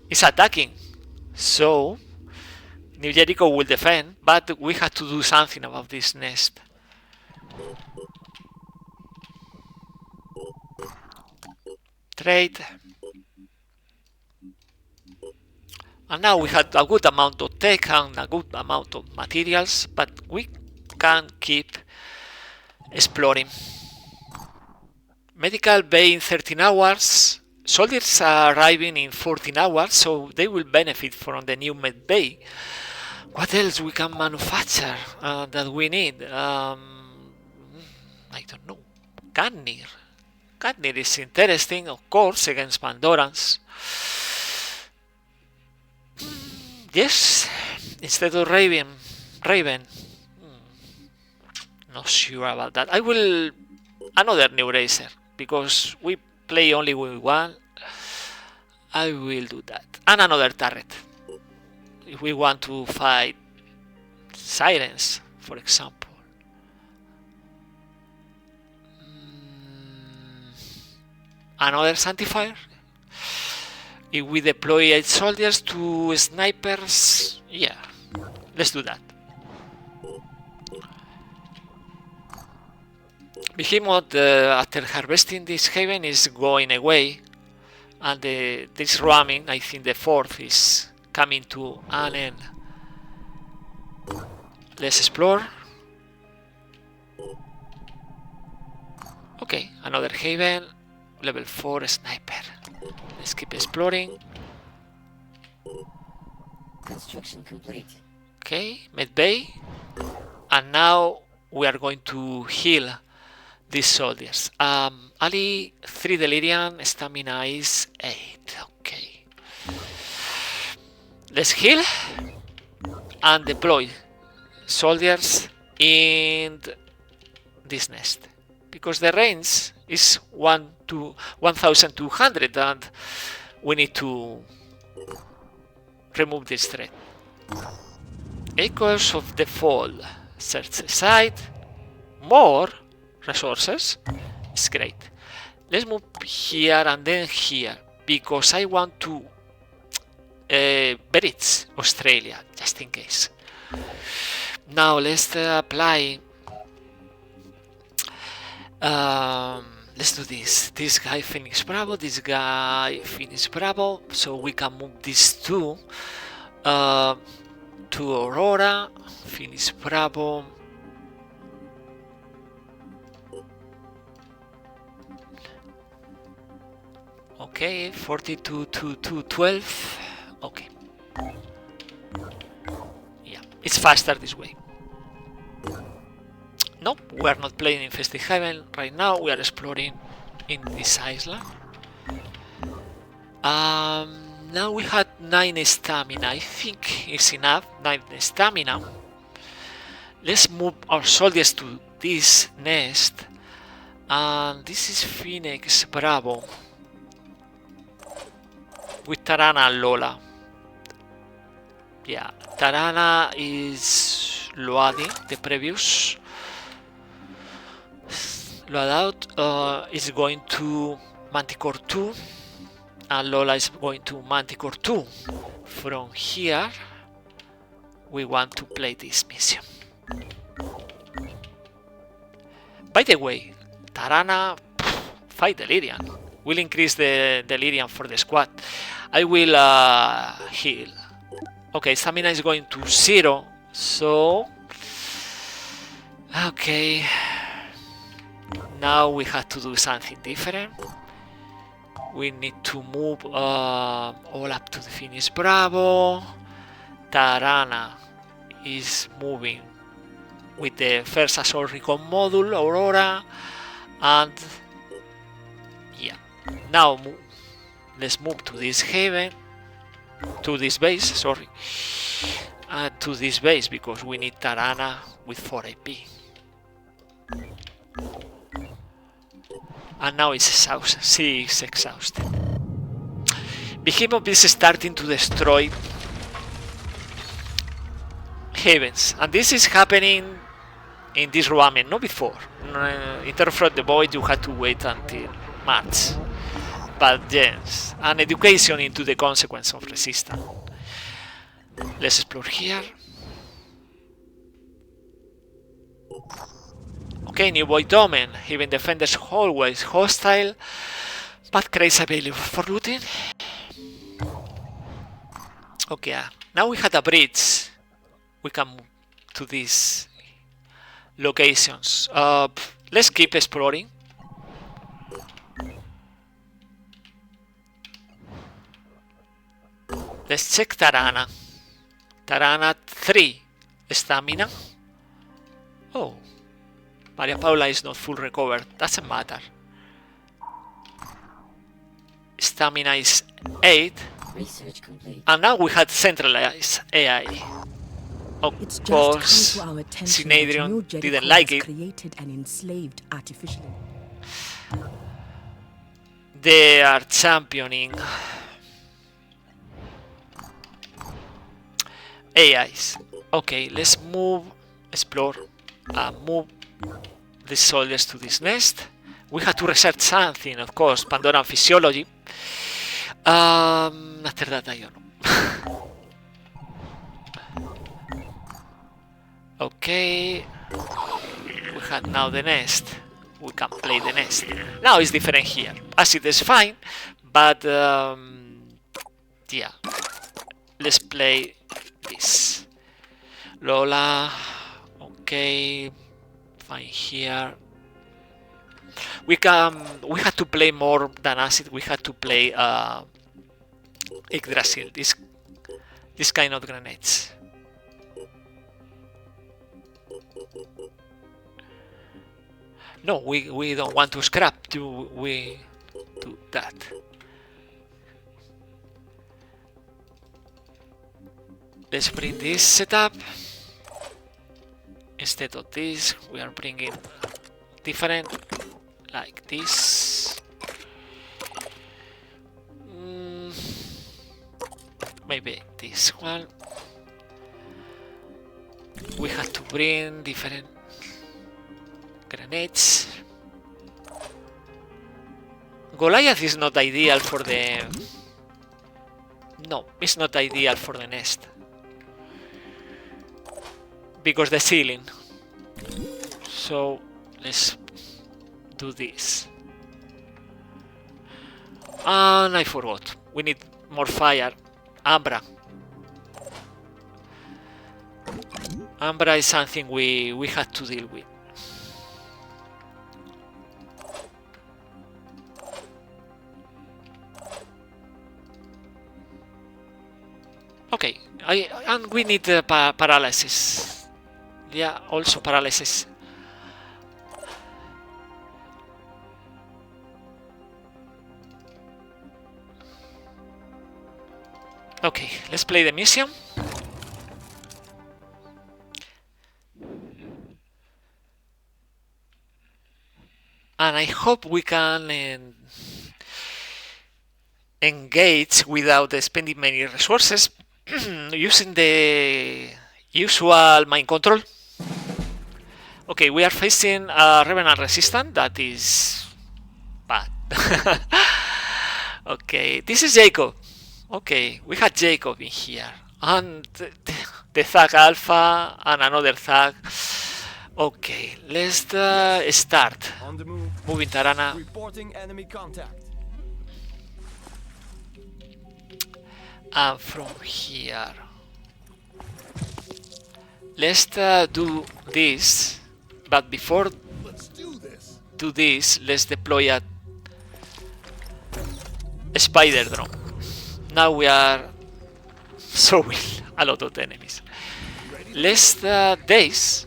is attacking, so New Jericho will defend, but we have to do something about this nest. Trade. And now we had a good amount of tech and a good amount of materials, but we can keep exploring. Medical bay in 13 hours. Soldiers are arriving in 14 hours, so they will benefit from the new med bay. What else we can manufacture that we need? I don't know. Cadnir. Cadnir is interesting, of course, against Pandorans. Yes, instead of Raven. Not sure about that. I will another new racer because we play only with one. I will do that. And another turret. If we want to fight sirens, for example. Another Sanctifier. If we deploy 8 soldiers to snipers, yeah, let's do that. Behemoth, after harvesting this haven, is going away, and this ramming, I think the 4th, is coming to an end. Let's explore. Okay, another haven, level 4 sniper. Let's keep exploring. Construction complete. Okay, med bay. And now we are going to heal these soldiers. Ali 3 delirium, stamina is 8. Okay. Let's heal and deploy soldiers in this nest. Because the range is 1 to 1200 and we need to remove this threat. Echoes of the Fall. Search the site. More resources. It's great. Let's move here and then here because I want to bridge Australia just in case. Now let's apply. Let's do this. This guy Phoenix Bravo, this guy Phoenix Bravo, so we can move these two to Aurora. Phoenix Bravo. Okay, 42 to 212. Okay. Yeah, it's faster this way. Nope, we are not playing in Festive Haven right now. We are exploring in this island. Now we had 9 stamina. I think it's enough. 9 stamina. Let's move our soldiers to this nest. And this is Phoenix Bravo. with Tarana and Lola. Yeah, Tarana is loading the previous loadout. Is going to Manticore 2, and Lola is going to Manticore 2. From here, we want to play this mission. By the way, Tarana fight Delirium. Will increase the Delirium for the squad. I will heal. Okay, stamina is going to 0, so okay. Now we have to do something different. We need to move all up to the finish. Bravo. Tarana is moving with the first assault recon module, Aurora, and yeah. Now let's move to this haven, to this base, sorry, to this base because we need Tarana with 4 AP. And now it's exhausted. She is exhausted. Behemoth is starting to destroy havens, and this is happening in this ramen, not before. In terms of the void, you had to wait until March. But yes, an education into the consequence of resistance. Let's explore here. Okay, new void domain. Even defenders always hostile, but crates available for looting. Okay, now we had a bridge. We can move to these locations. Let's keep exploring. Let's check Tarana. Tarana 3 stamina. Oh, Maria Paula is not full recovered. Doesn't matter. Stamina is 8. Research complete. And now we had centralized AI. Of It's just course, come to our attention that Synadrian New Jericho didn't like has it. created and enslaved artificially. They are championing AIs. Okay, let's move, explore, move the soldiers to this nest. We have to research something, of course, Pandoran physiology. After that, I don't know. Okay, we have now the nest. We can play the nest. Now it's different here. Acid is fine, but yeah. Let's play this. Lola. Okay, fine here. We had to play more than acid. We had to play Yggdrasil. This kind of grenades. No, we don't want to scrap. We do that. Let's bring this setup. Instead of this, we are bringing different, like this. Maybe this one. We have to bring different grenades. Goliath is not ideal for the... No, it's not ideal for the nest. Because the ceiling. So let's do this. And I forgot. We need more fire. Ambra. Ambra is something we had to deal with. Okay, and we need paralysis. Yeah, also paralysis. Okay, let's play the mission. And I hope we can engage without spending many resources using the usual mind control. Okay, we are facing a Revenant resistant that is bad. Okay, this is Jacob. Okay, we had Jacob in here. And the Thug Alpha and another Thug. Okay, let's start. On the move. Moving Tarana. Reporting enemy contact. And from here, let's do this. But before Let's do this. do this, let's deploy a spider drone. Now we are showing a lot of enemies. Let's days.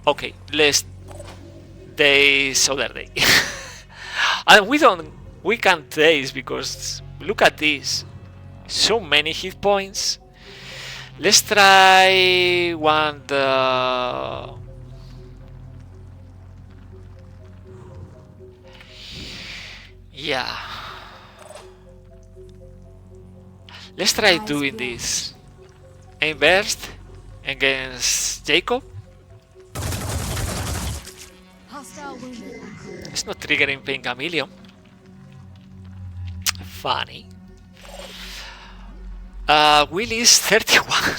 Okay, let's days other day. And we can't days because look at this. So many hit points. Let's try one. Yeah. Let's try doing this. Aim burst against Jacob. Hostile wounded. It's not triggering Pain Chameleon. Funny. Will is 31.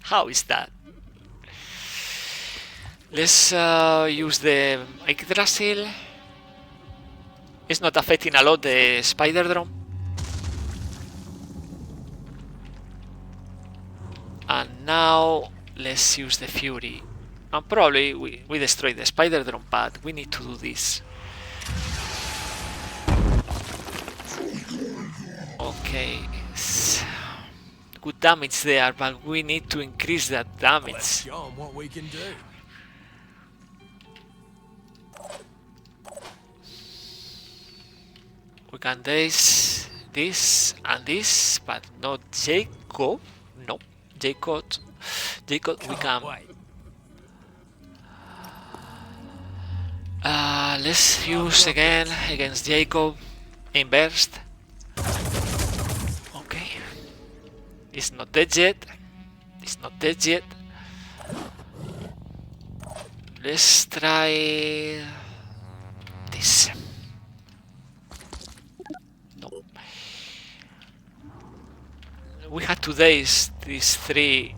How is that? Let's use the Yggdrasil. It's not affecting a lot the spider drone. And now let's use the Fury. And probably we destroy the spider drone, but we need to do this. Okay. Good damage there, but we need to increase that Let's damage. show 'em what we can do. We can this and this, but not Jacob. No, Jacob we can. Wait. Let's use again against Jacob in burst. Okay, it's not dead yet. It's not dead yet. Let's try this. No. We had to daze these three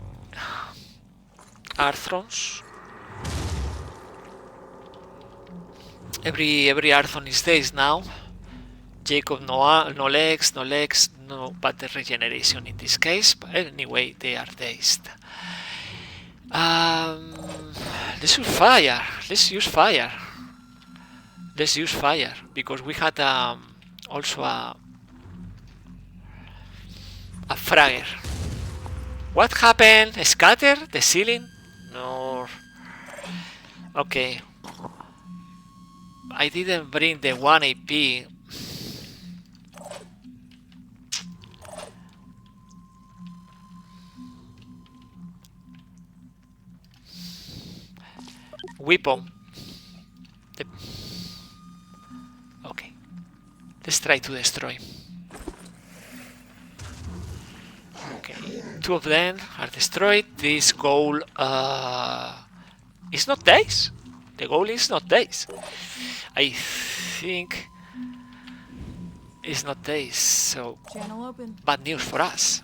Arthrons. Every Arthron is dazed now. Jacob no legs, no but the regeneration in this case. But anyway, they are dazed. Let's use fire. Let's use fire. Let's use fire because we had also a fragger. What happened? Scatter the ceiling? No. Okay. I didn't bring the 1 AP. Weapon. Okay. Let's try to destroy. Okay. 2 of them are destroyed. This goal is not days. The goal is not days. I think it's not days, so Channel open. bad news for us.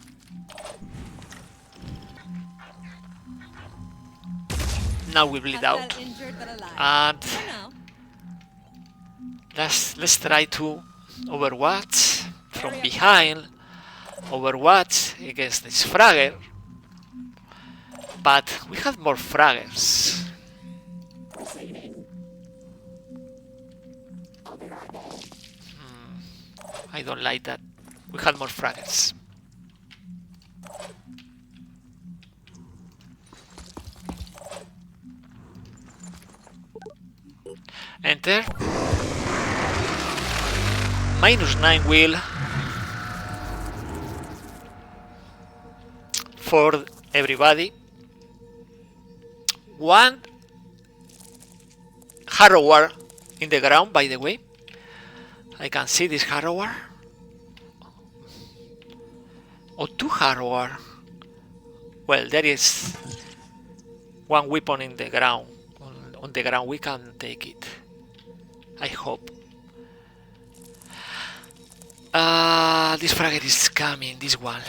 Now we bleed out. And let's try to overwatch from behind. Overwatch against this fragger. But we have more fraggers. I don't like that. We had more fraggers. Enter. -9 wheel for everybody. 1 harrower in the ground, by the way. I can see this harrower. or too hardware. Well, there is one weapon in the ground. On the ground, we can take it. I hope. This fragment is coming, this one.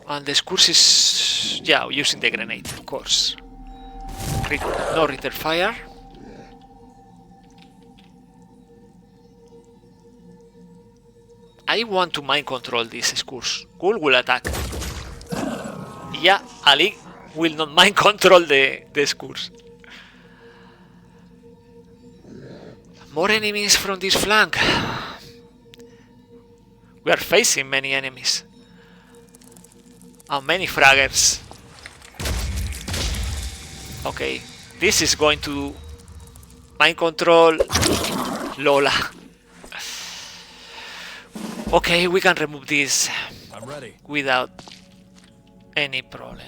And the scurs is, yeah, using the grenade, of course. No return fire. I want to mind control this scurs. Ghoul will attack. Yeah, Ali will not mind control the scurs. More enemies from this flank. We are facing many enemies. And many fraggers. Okay, this is going to mind control Lola. Okay, we can remove this I'm ready. without any problem.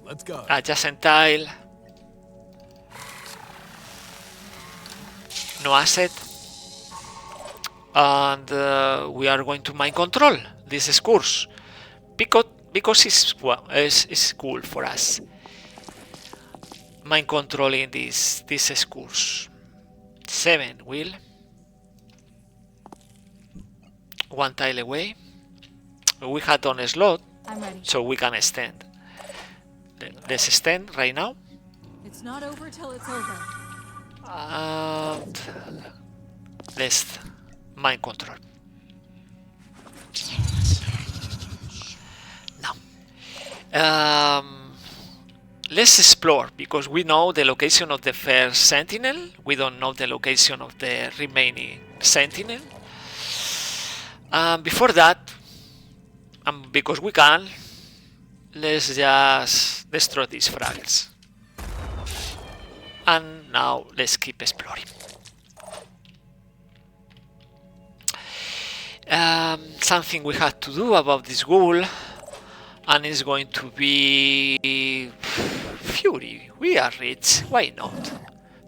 Let's go. Adjacent tile. No asset. And we are going to mind control this scurs because it's cool for us. Mind controlling this scurs. 7 will. One tile away. We had on a slot, I'm ready. so we can extend. Let's extend right now. It's not over till it's over. And let's mind control. Now, let's explore, because we know the location of the first sentinel. We don't know the location of the remaining sentinel. Before that, because we can, let's just destroy these frags. And now let's keep exploring. Something we have to do about this ghoul, and it's going to be Fury. We are rich, why not?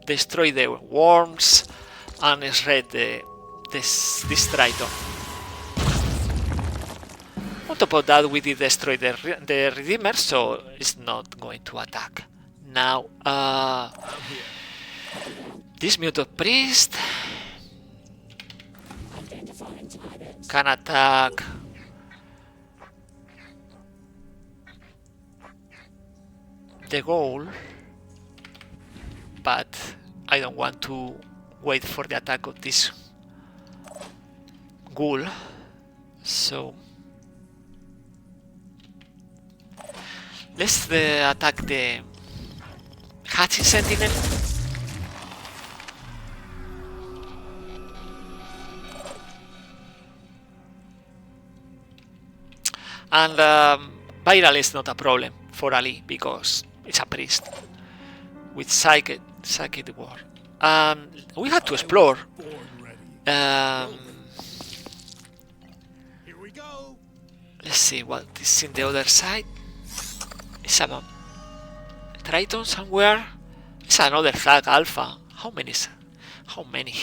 Destroy the worms and shred this Triton. On top of that, we did destroy the Redeemer, so it's not going to attack. Now, this Mutant Priest can attack the goal, but I don't want to wait for the attack of this ghoul, so let's attack the hatching sentinel. And viral is not a problem for Ali because it's a priest with psychic war. We had to explore. Here we go. Let's see what is in the other side. It's a Triton somewhere. It's another flag alpha. How many? How many?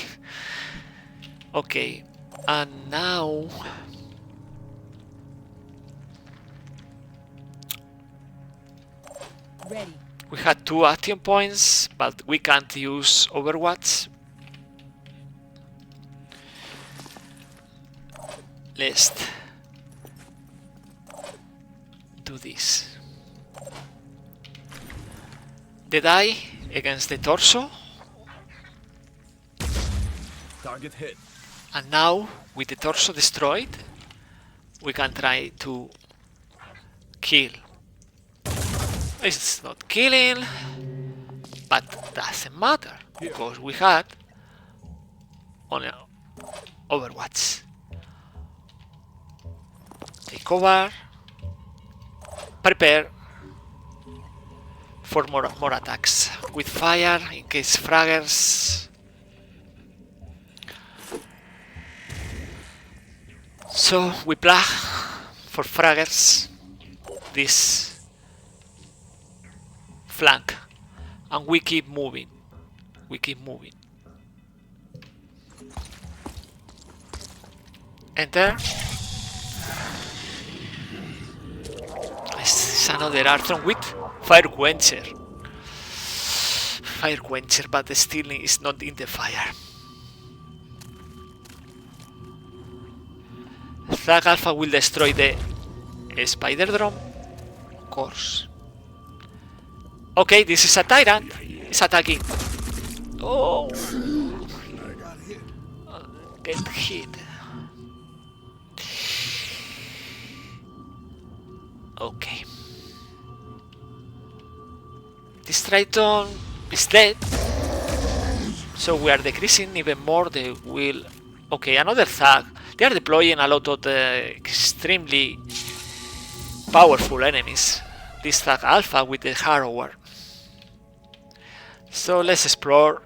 Okay, and now Ready. we had 2 action points, but we can't use Overwatch. Let's do this. The die against the torso, Target hit. and now with the torso destroyed, we can try to kill. It's not killing, but doesn't matter because we had on Overwatch. Take cover, prepare for more attacks with fire in case fraggers. So we plug for fraggers this flank, and we keep moving. We keep moving. Enter. is another Arthron with Fire Quencher. Fire Quencher, but still is not in the fire. Thug Alpha will destroy the Spider Drum. Of course. Okay, this is a Tyrant. It's attacking. Oh! Get hit. Okay. This Triton is dead. So we are decreasing even more the will. Okay, another Thug. They are deploying a lot of the extremely powerful enemies. This Thug Alpha with the Harrower. So let's explore.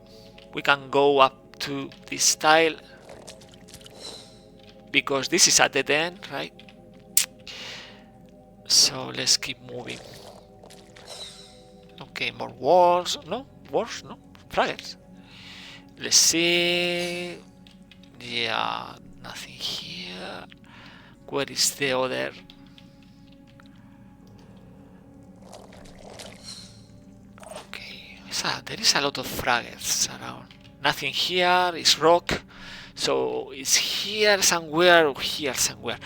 We can go up to this tile. Because this is a dead end, right? So let's keep moving. Okay, more walls. No? Walls? No? Fraggers. Let's see. Yeah, nothing here. Where is the other? Okay, there is a lot of fraggers around. Nothing here. It's rock. So it's here somewhere or here somewhere.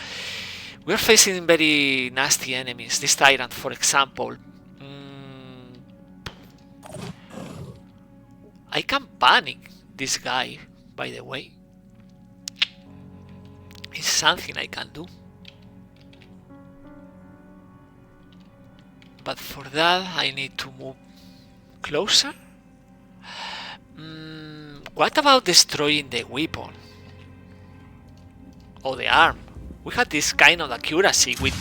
We are facing very nasty enemies. This Tyrant, for example. I can panic this guy, by the way. It's something I can do. But for that, I need to move closer. What about destroying the weapon? Or the arm? We had this kind of accuracy with...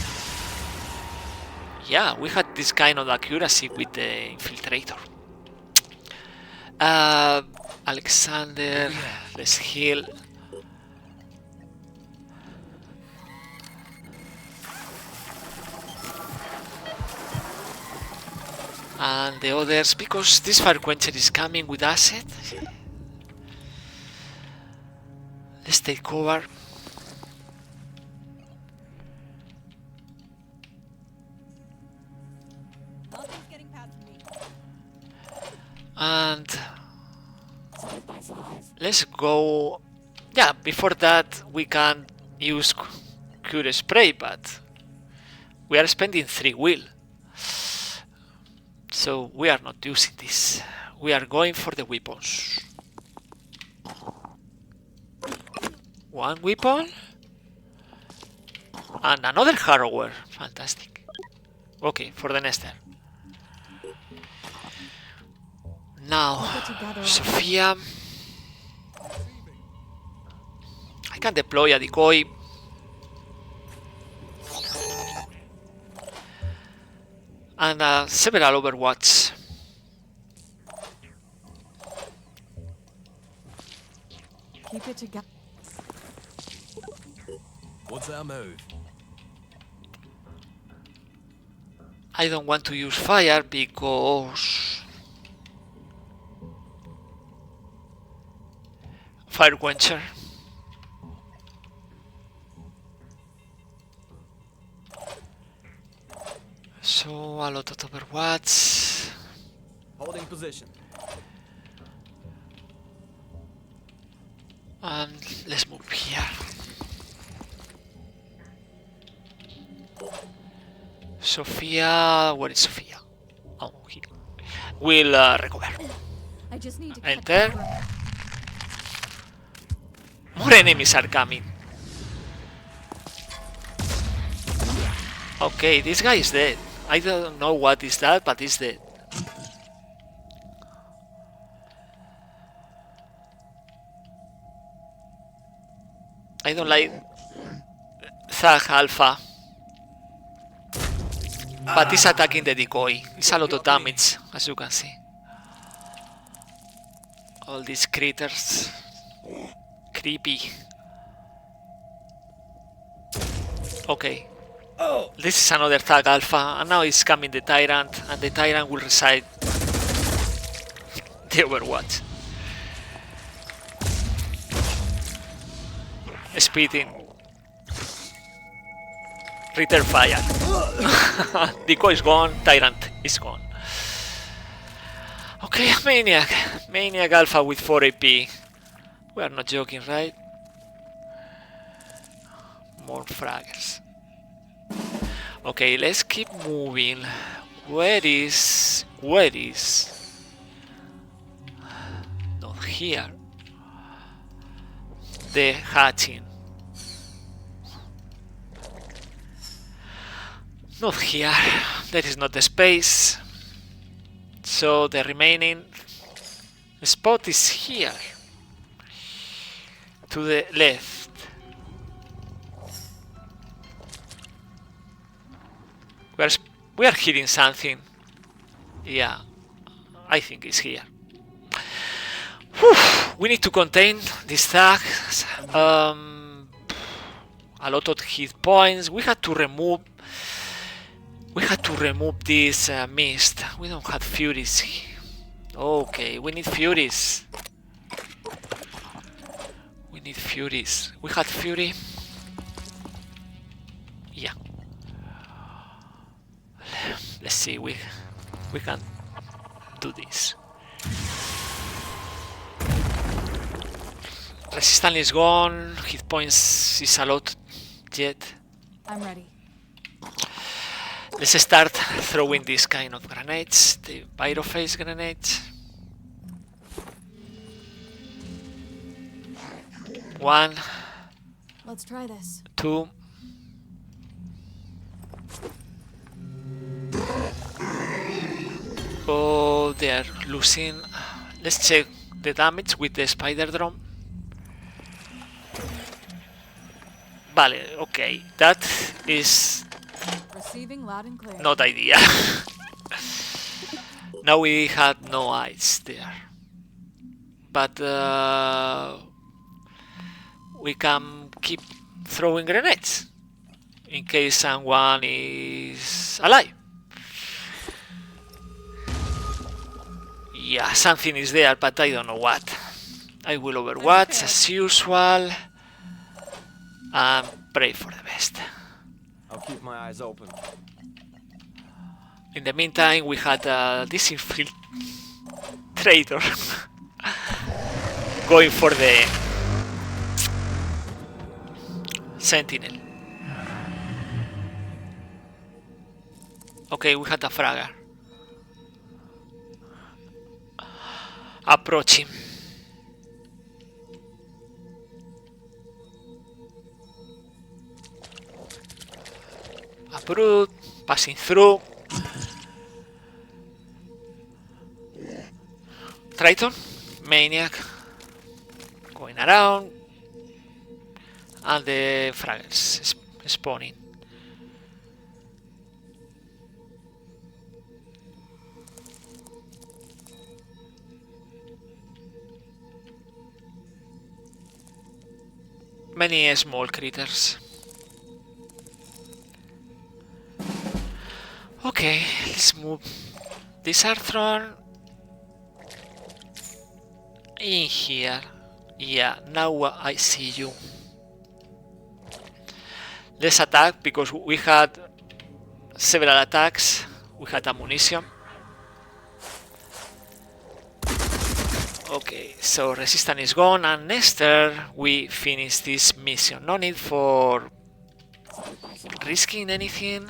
Yeah, we had this kind of accuracy with the Infiltrator. Alexander, let's heal. And the others, because this Fire Quencher is coming with acid. Let's take cover. Nothing's getting past me. And let's go. Yeah, before that we can use Cure Spray, but we are spending 3 will. So we are not using this. We are going for the weapons. One weapon and another Harrower. Fantastic. Okay, for the Nester. Now, Sophia. I can deploy a decoy. And several Overwatch. Keep it together. What's our move? I don't want to use fire because Fire Quencher. So a lot of Overwatch. Holding position. And let's move here. Sophia, where is Sophia? Oh, here. We'll recover. I just need to Enter. More enemies are coming. Okay, this guy is dead. I don't know what is that, but he's dead. I don't like Thug Alpha. But he's attacking the decoy. It's a lot of damage, as you can see. All these critters. Creepy. Okay. This is another Thug Alpha, and now is coming the Tyrant, and the Tyrant will recite the Overwatch. Speeding. Return fire. Decoy is gone, Tyrant is gone. Okay, Maniac. Maniac Alpha with 4 AP. We are not joking, right? More fraggers. Okay, let's keep moving. Where is... Not here. The hatching. Not here. There is not the space. So the remaining spot is here. To the left. We are hitting something. Yeah, I think it's here. Whew. We need to contain these thugs. A lot of hit points. We had to remove this mist. We don't have furies. Okay, we need furies. We need furies. We had fury. Yeah. Let's see. We can do this. Resistance is gone. Hit points is a lot yet. I'm ready. Let's start throwing this kind of grenades, the pyrophase grenades. 1, Let's try this. 2. Oh, they are losing. Let's check the damage with the spider drone. Vale, okay, that is Receiving loud and clear. not idea. Now we had no eyes there, but we can keep throwing grenades in case someone is alive. Yeah, something is there, but I don't know what. I will overwatch as usual and pray for the best. I'll keep my eyes open. In the meantime, we had this infiltrator going for the sentinel. Okay, we had a fragger approaching. A brute passing through. Triton, Maniac going around, and the fraggers spawning. Many small critters. Okay, let's move this Arthron in here. Yeah, now I see you. Let's attack because we had several attacks. We had ammunition. Okay, so resistance is gone, and Nestor, we finish this mission. No need for risking anything.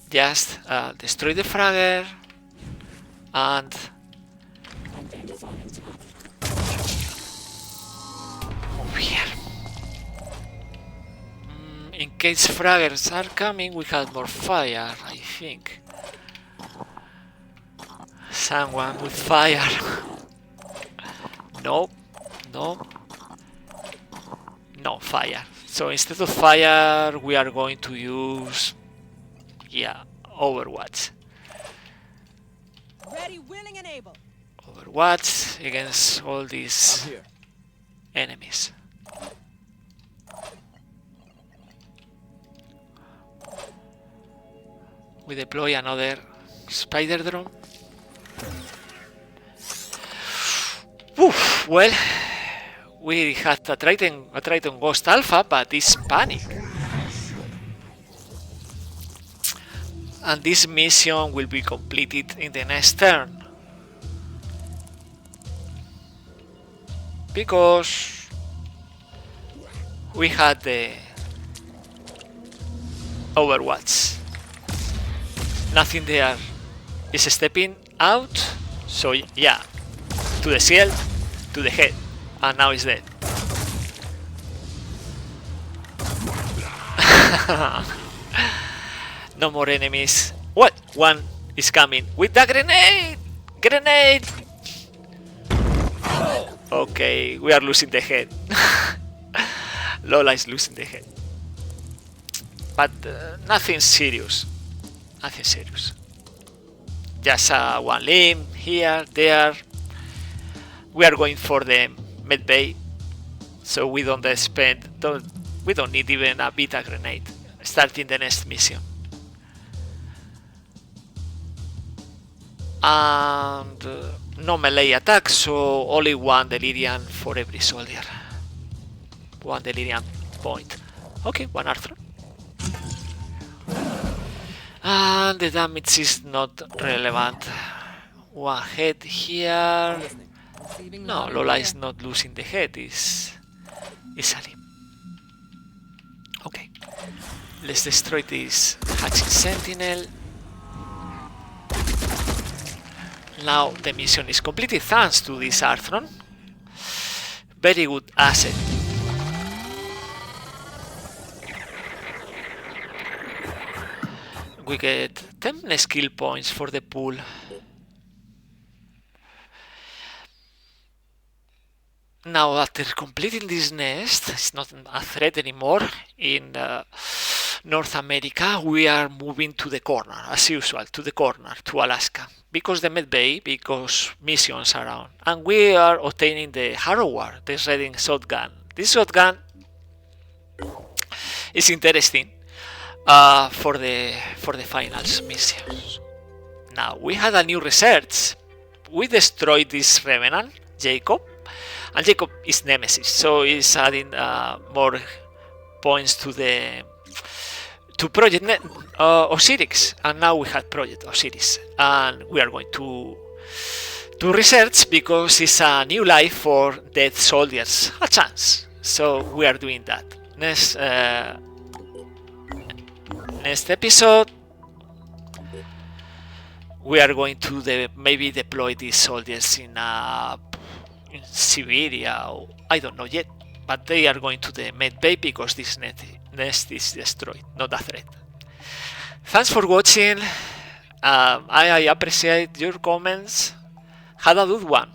Just destroy the fragger and move here. In case fraggers are coming, we have more fire, I think. Someone with fire. No, no, no fire. So instead of fire, we are going to use, yeah, Overwatch. Ready, willing, and able. Overwatch against all these I'm here. enemies. We deploy another spider drone. Oof, well, we had a Triton Ghost Alpha, but it's panic. and this mission will be completed in the next turn. Because we had the Overwatch. Nothing there is stepping out, so yeah, to the shield, to the head, and now it's dead. No more enemies. What? One is coming with the grenade! Grenade! Okay, we are losing the head. Lola is losing the head. But nothing serious. Nothing serious. Just one limb here, there. We are going for the med bay, so we don't we don't need even a beta grenade. Starting the next mission. And no melee attack, so only one delirium for every soldier. One delirium point. Okay, one arthur. And the damage is not relevant. One head here. No, Lola is not losing the head, is easily. Okay, let's destroy this hatching sentinel. Now the mission is completed thanks to this Arthron. Very good asset. We get 10 skill points for the pool. Now after completing this nest, it's not a threat anymore in North America. We are moving to the corner, as usual, to the corner, to Alaska. Because the med bay, because missions around. And we are obtaining the Harrower, the shredding shotgun. This shotgun is interesting for the finals missions. Now we had a new research. We destroyed this Revenant, Jacob. And Jacob is Nemesis, so he's adding more points to the Project Osiris, and now we have Project Osiris, and we are going to research because it's a new life for dead soldiers, a chance. So we are doing that. Next episode, we are going to maybe deploy these soldiers in Siberia, or I don't know yet, but they are going to the med bay because this nest is destroyed, not a threat. Thanks for watching. I appreciate your comments. Have a good one.